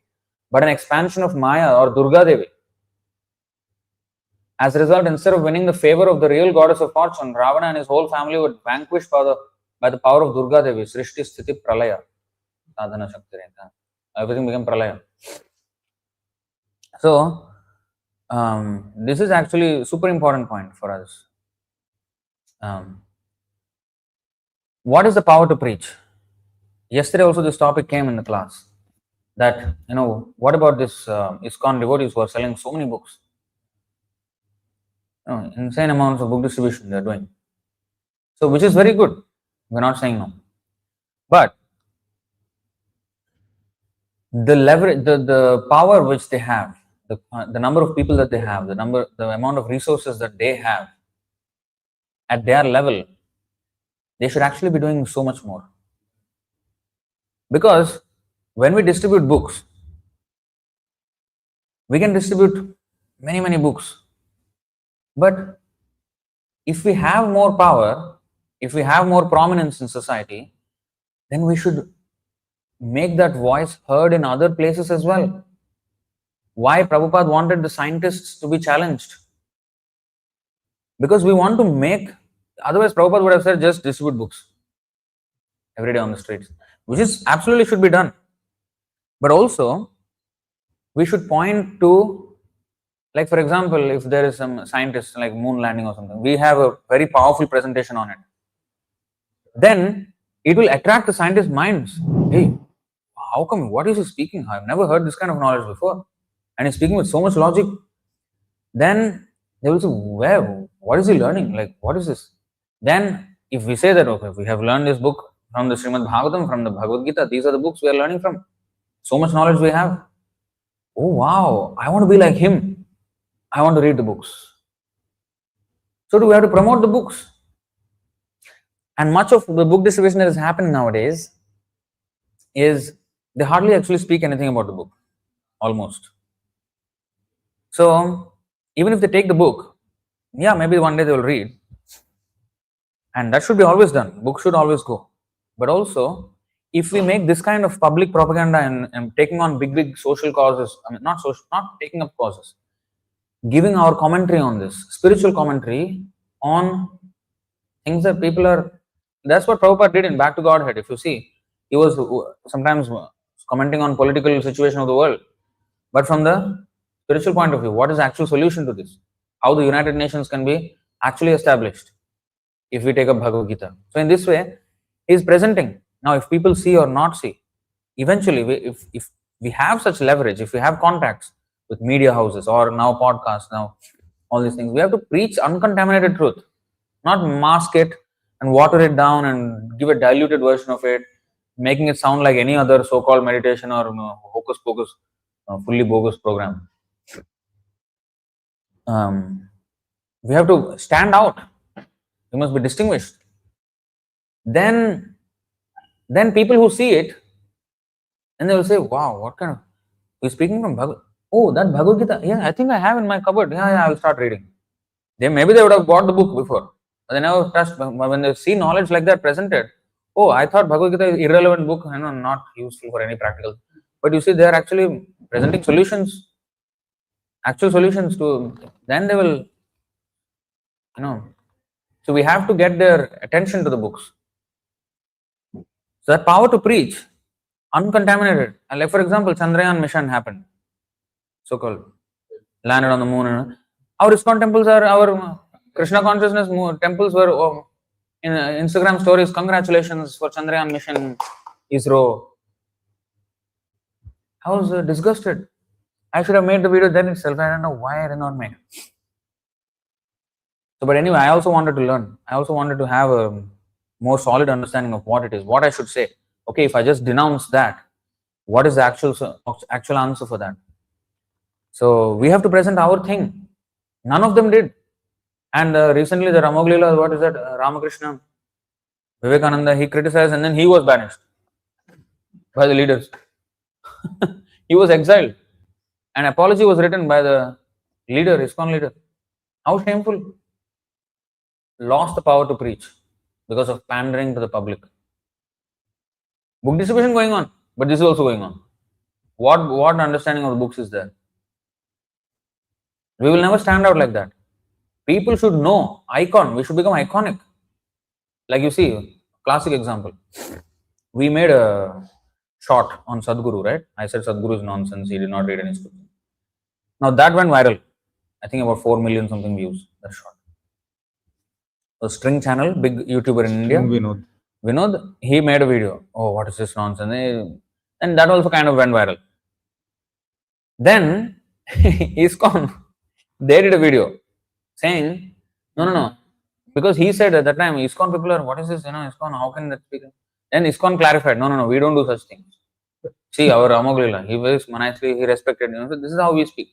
Speaker 1: but an expansion of Maya or Durga Devi. As a result, instead of winning the favor of the real goddess of fortune, Ravana and his whole family were vanquished by the by the power of Durga Devi, Srishti Sthiti Pralaya, Sadhana Shakti, everything became Pralaya. So, this is actually a super important point for us. What is the power to preach? Yesterday also this topic came in the class, that, what about this ISKCON devotees who are selling so many books? Insane amounts of book distribution they are doing. So, which is very good. We're not saying no. But the leverage, the power which they have, the number of people that they have, the amount of resources that they have at their level, they should actually be doing so much more. Because when we distribute books, we can distribute many, many books. But if we have more power, if we have more prominence in society, then we should make that voice heard in other places as well. Why Prabhupada wanted the scientists to be challenged? Because we want to make, otherwise Prabhupada would have said just distribute books every day on the streets, which is absolutely should be done. But also, we should point to, like for example, if there is some scientist like moon landing or something, we have a very powerful presentation on it. Then it will attract the scientists' minds. Hey, how come? What is he speaking? I've never heard this kind of knowledge before. And he's speaking with so much logic. Then they will say, well, what is he learning? Like, what is this? Then if we say that, okay, we have learned this book from the Srimad Bhagavatam, from the Bhagavad Gita, these are the books we are learning from. So much knowledge we have. Oh wow, I want to be like him. I want to read the books. So do we have to promote the books? And much of the book distribution that is happening nowadays is they hardly actually speak anything about the book, almost. So even if they take the book, yeah, maybe one day they will read. And that should be always done. Books should always go. But also, if we make this kind of public propaganda and taking on big social causes, not taking up causes, giving our commentary on this, spiritual commentary on things that people are, that's what Prabhupada did in Back to Godhead. If you see, he was sometimes commenting on political situation of the world. But from the spiritual point of view, what is the actual solution to this? How the United Nations can be actually established if we take up Bhagavad Gita. So in this way, he is presenting. Now, if people see or not see, eventually, if we have such leverage, if we have contacts with media houses or now podcasts, now all these things, we have to preach uncontaminated truth, not mask it and water it down and give a diluted version of it, making it sound like any other so-called meditation or hocus pocus, fully bogus program. We have to stand out. We must be distinguished. Then people who see it, and they will say, wow, what kind of, we're speaking from Bhagavad, oh, that Bhagavad Gita, yeah, I think I have in my cupboard, yeah, I will start reading. Maybe they would have bought the book before, but they never touched. When they see knowledge like that presented, oh, I thought Bhagavad Gita is irrelevant book, not useful for any practical. But you see, they are actually presenting solutions, actual solutions to, then they will, so we have to get their attention to the books. So that power to preach, uncontaminated. Like for example, Chandrayaan mission happened, so-called, landed on the moon. Our ISKCON temples are, our Krishna consciousness temples were in Instagram stories, congratulations for Chandrayaan mission, ISRO. I was disgusted. I should have made the video then itself. I don't know why I did not make it. So, but anyway, I also wanted to learn. I also wanted to have a more solid understanding of what it is, what I should say. Okay, if I just denounce that, what is the actual answer for that? So we have to present our thing. None of them did. And recently the Ramoglila, what is that? Ramakrishna, Vivekananda, he criticized and then he was banished by the leaders. He was exiled. An apology was written by the leader, ISKCON leader. How shameful. Lost the power to preach because of pandering to the public. Book distribution going on, but this is also going on. What understanding of the books is there? We will never stand out like that. People should know, icon, we should become iconic. Like you see, classic example. We made a short on Sadhguru, right? I said Sadhguru is nonsense. He did not read any scripture. Now that went viral. I think about 4 million something views. That short. A string channel, big YouTuber in India. Vinod, he made a video. Oh, what is this nonsense? And that also kind of went viral. Then ISKCON, they did a video saying, no. Because he said at that time, ISKCON people are, what is this? ISKCON, how can that speak? Then ISKCON clarified, no, we don't do such things. See, our Ramoglila, he was nicely, he respected, so this is how we speak.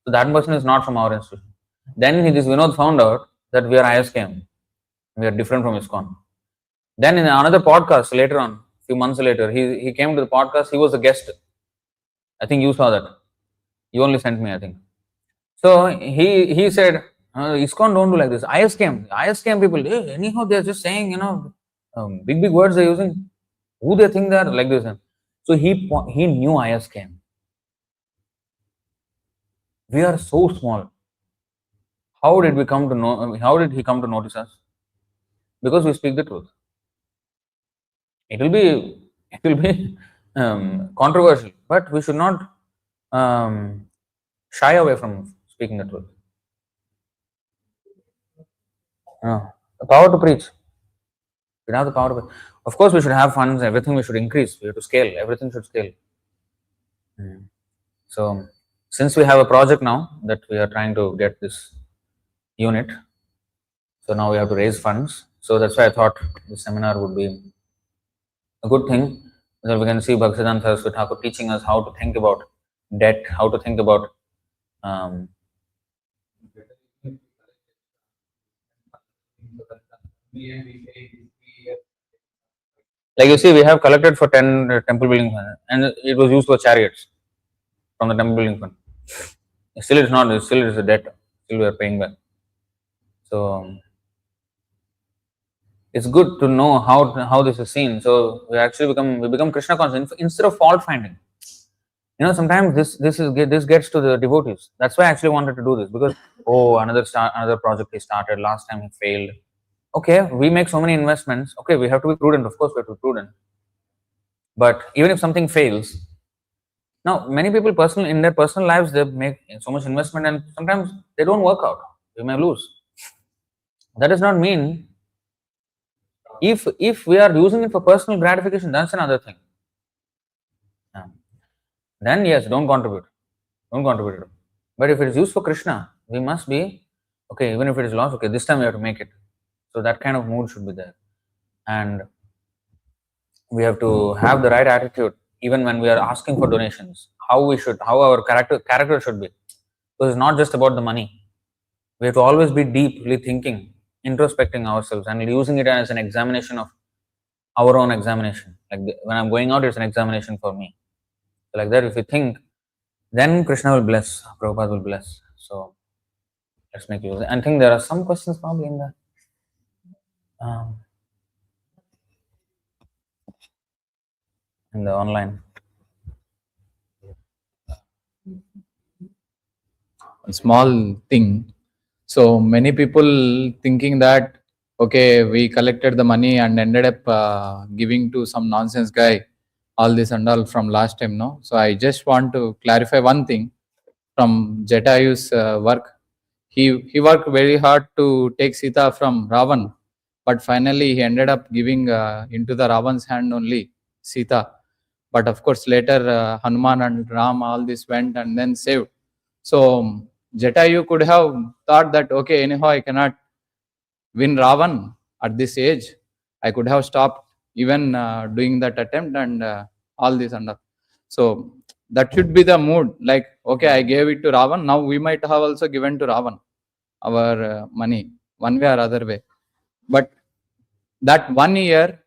Speaker 1: So that person is not from our institution. Then this Vinod found out that we are ISKM. We are different from ISKCON. Then in another podcast later on, few months later, he came to the podcast, he was a guest. I think you saw that. You only sent me, I think. So he said, ISKCON don't do like this. ISKM people, anyhow, they're just saying, big words they're using. Who they think they're like this? So he knew ISKM. We are so small. How did we come to know? How did he come to notice us? Because we speak the truth. It will be controversial, but we should not shy away from speaking the truth. The power to preach. We have the power to preach. Of course, we should have funds. Everything we should increase. We have to scale. Everything should scale. So, since we have a project now that we are trying to get this unit, so now we have to raise funds. So that's why I thought this seminar would be a good thing, that we can see Bhaktisiddhānta Sarasvatī Ṭhākura teaching us how to think about debt, how to think about like you see, we have collected for 10 temple building funds, and it was used for chariots from the temple building fund. Still, it's not. Still, it's a debt. Still, we are paying back. So it's good to know how this is seen. So we actually become Krishna conscious instead of fault finding. Sometimes this gets to the devotees. That's why I actually wanted to do this, because another project he started last time, he failed. Okay, we make so many investments. Okay, we have to be prudent. Of course, we have to be prudent. But even if something fails, now many people in their personal lives, they make so much investment and sometimes they don't work out. We may lose. That does not mean if we are using it for personal gratification, that's another thing. Then yes, don't contribute. But if it is used for Krishna, we must be okay. Even if it is lost, okay, this time we have to make it. So that kind of mood should be there, and we have to have the right attitude even when we are asking for donations. How our character should be. So it's not just about the money. We have to always be deeply thinking, introspecting ourselves, and using it as an examination of our own examination. Like when I'm going out, it's an examination for me. So like that, if we think, then Krishna will bless, Prabhupada will bless. So let's make use. And I think there are some questions probably in the online.
Speaker 2: A small thing. So many people thinking that, okay, we collected the money and ended up giving to some nonsense guy, all this and all from last time, no? So I just want to clarify one thing from Jatayu's work. He worked very hard to take Sita from Ravan, but finally he ended up giving into the Ravan's hand only Sita. But of course later Hanuman and Ram, all this went and then saved. So Jatayu could have thought that, okay, anyhow I cannot win Ravan at this age. I could have stopped even doing that attempt and all this and all. So that should be the mood. Like, okay, I gave it to Ravan. Now we might have also given to Ravan our money, one way or other way. But that 1 year,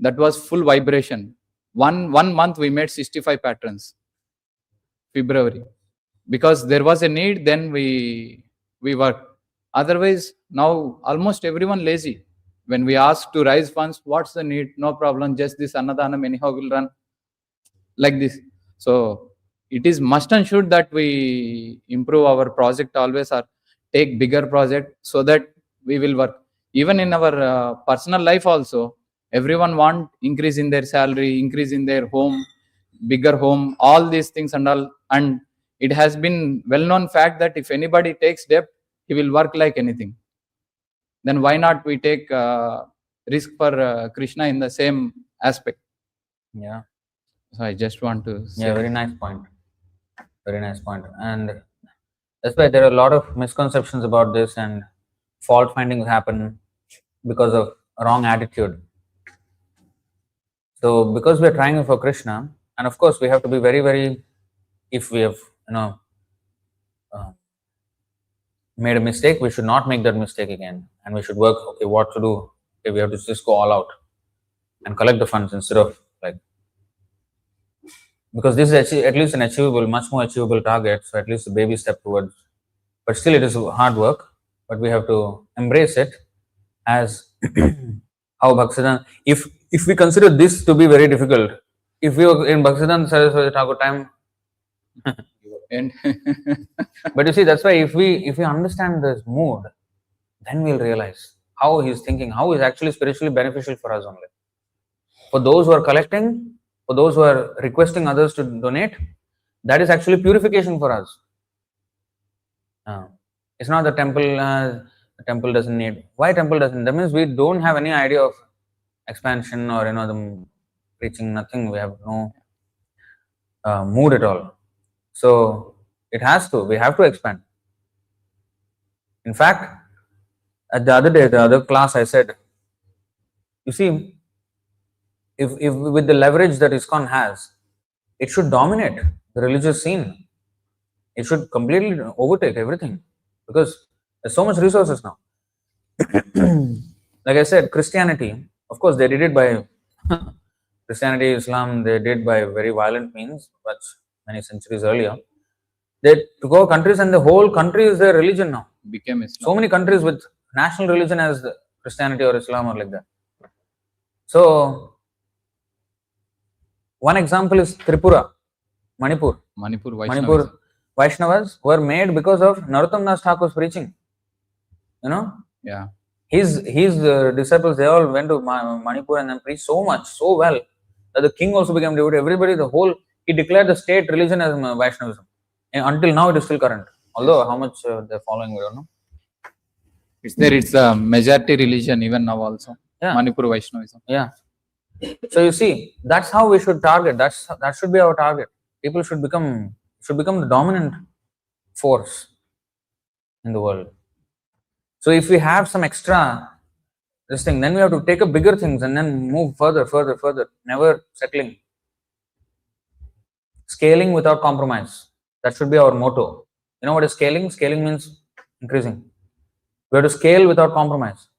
Speaker 2: that was full vibration. One month we made 65 patrons. February. Because there was a need, then we worked. Otherwise, now almost everyone lazy. When we ask to raise funds, what's the need? No problem, just this Annadhanam anyhow will run like this. So it is must and should that we improve our project always, or take bigger project, so that we will work. Even in our personal life also, Everyone want increase in their salary, increase in their home, bigger home, all these things and all. And it has been well-known fact that if anybody takes debt, he will work like anything. Then why not we take risk for Krishna in the same aspect?
Speaker 1: Yeah.
Speaker 2: So I just want to say.
Speaker 1: Yeah, very nice point. Very nice point. And that's why there are a lot of misconceptions about this, and fault findings happen because of wrong attitude. So because we are trying for Krishna, and of course we have to be very, very, if we have, made a mistake, we should not make that mistake again, and we should work, okay, what to do. Okay, we have to just go all out and collect the funds instead of like, because this is at least an achievable, much more achievable target, so at least a baby step towards, but still it is hard work, but we have to embrace it as how Bhaktisiddhānta, if we consider this to be very difficult, if we were in Bhaktisiddhānta Sarasvatī Ṭhākura time,
Speaker 2: And
Speaker 1: but you see, that's why if we understand this mood, then we'll realize how he's thinking, how is actually spiritually beneficial for us only. For those who are collecting, for those who are requesting others to donate, that is actually purification for us. It's not the temple doesn't need. Why temple doesn't? That means we don't have any idea of expansion or the preaching, nothing. We have no mood at all. So it has to. We have to expand. In fact, at the other class, I said, you see, if with the leverage that ISKCON has, it should dominate the religious scene. It should completely overtake everything because there's so much resources now. Like I said, Christianity, of course, they did it by Christianity, Islam, they did by very violent means, but many centuries earlier. They took over countries and the whole country is their religion now.
Speaker 2: became Islam.
Speaker 1: So many countries with national religion as Christianity or Islam or like that. So, one example is Tripura, Manipur.
Speaker 2: Manipur
Speaker 1: Manipur Vaishnavas were made because of Narottam Das Thakur's preaching.
Speaker 2: Yeah.
Speaker 1: His disciples, they all went to Manipur and then preached so much, so well, that the king also became devotee. Everybody, he declared the state religion as Vaishnavism. And until now, it is still current. Although how much they're following, we don't know.
Speaker 2: It's there. It's a majority religion even now also.
Speaker 1: Yeah.
Speaker 2: Manipur Vaishnavism.
Speaker 1: Yeah. So you see, that's how we should target. That should be our target. People should become the dominant force in the world. So if we have some extra this thing, then we have to take up bigger things and then move further, never settling. Scaling without compromise. That should be our motto. You know what is scaling? Scaling means increasing. We have to scale without compromise.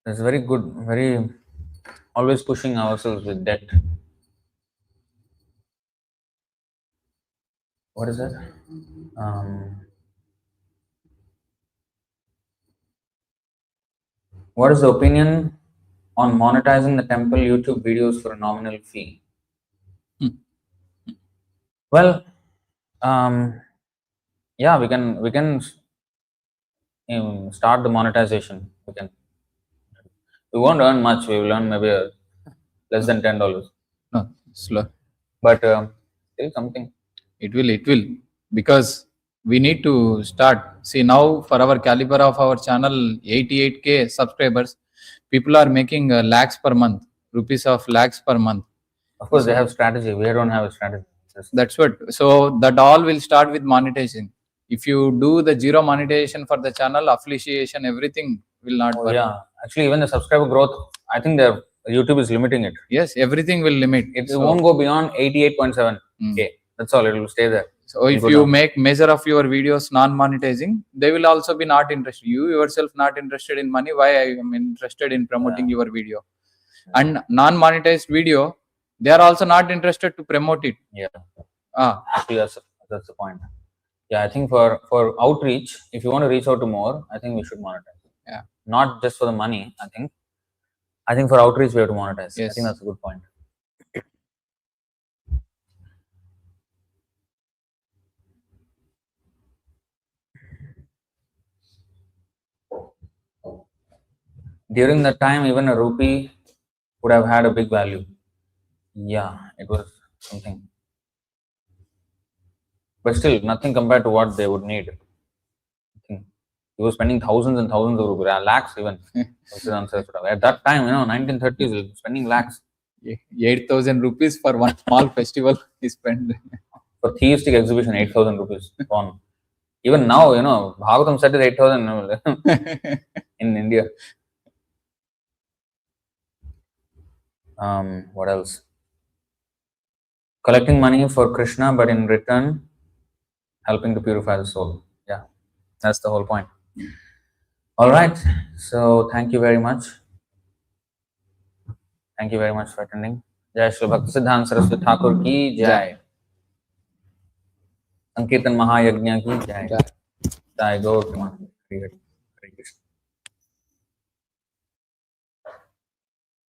Speaker 1: It's very good, very always pushing ourselves with debt. What is that? What is the opinion on monetizing the temple YouTube videos for a nominal fee? Well, yeah, we can start the monetization. We won't earn much. We will earn maybe less than $10.
Speaker 2: No, slow.
Speaker 1: But still something.
Speaker 2: It will because we need to start. See, now for our caliber of our channel, 88K subscribers, people are making lakhs per month, rupees of lakhs per month.
Speaker 1: Of course, they have strategy. We don't have a strategy.
Speaker 2: That's what. So that all will start with monetization. If you do the zero monetization for the channel, affiliation, everything will not work.
Speaker 1: Yeah, actually, even the subscriber growth, I think YouTube is limiting it.
Speaker 2: Yes, everything will limit.
Speaker 1: It won't go beyond 88.7K. That's all. It will stay there.
Speaker 2: So if you make measure of your videos non-monetizing, they will also be not interested. You yourself not interested in money. Why I am interested in promoting your video? And non-monetized video, they are also not interested to promote it.
Speaker 1: Yeah. Actually, that's the point. Yeah, I think for outreach, if you want to reach out to more, I think we should monetize.
Speaker 2: Yeah.
Speaker 1: Not just for the money. I think for outreach we have to monetize.
Speaker 2: Yes.
Speaker 1: I think that's a good point. During that time, even a rupee would have had a big value. Yeah, it was something. But still, nothing compared to what they would need. Nothing. He was spending thousands and thousands of rupees, lakhs even. At that time, 1930s, he was spending lakhs.
Speaker 2: 8,000 rupees for one small festival he spent.
Speaker 1: For theistic exhibition, 8,000 rupees gone. Even now, Bhagavatam set is 8,000 in India. What else? Collecting money for Krishna, but in return, helping to purify the soul. Yeah, that's the whole point. All right. So, thank you very much. Thank you very much for attending. Jai Shri Bhaktisiddhānta Sarasvatī Ṭhākura ki jai. Sankirtan Mahayagnya ki jai. Jai Gaur.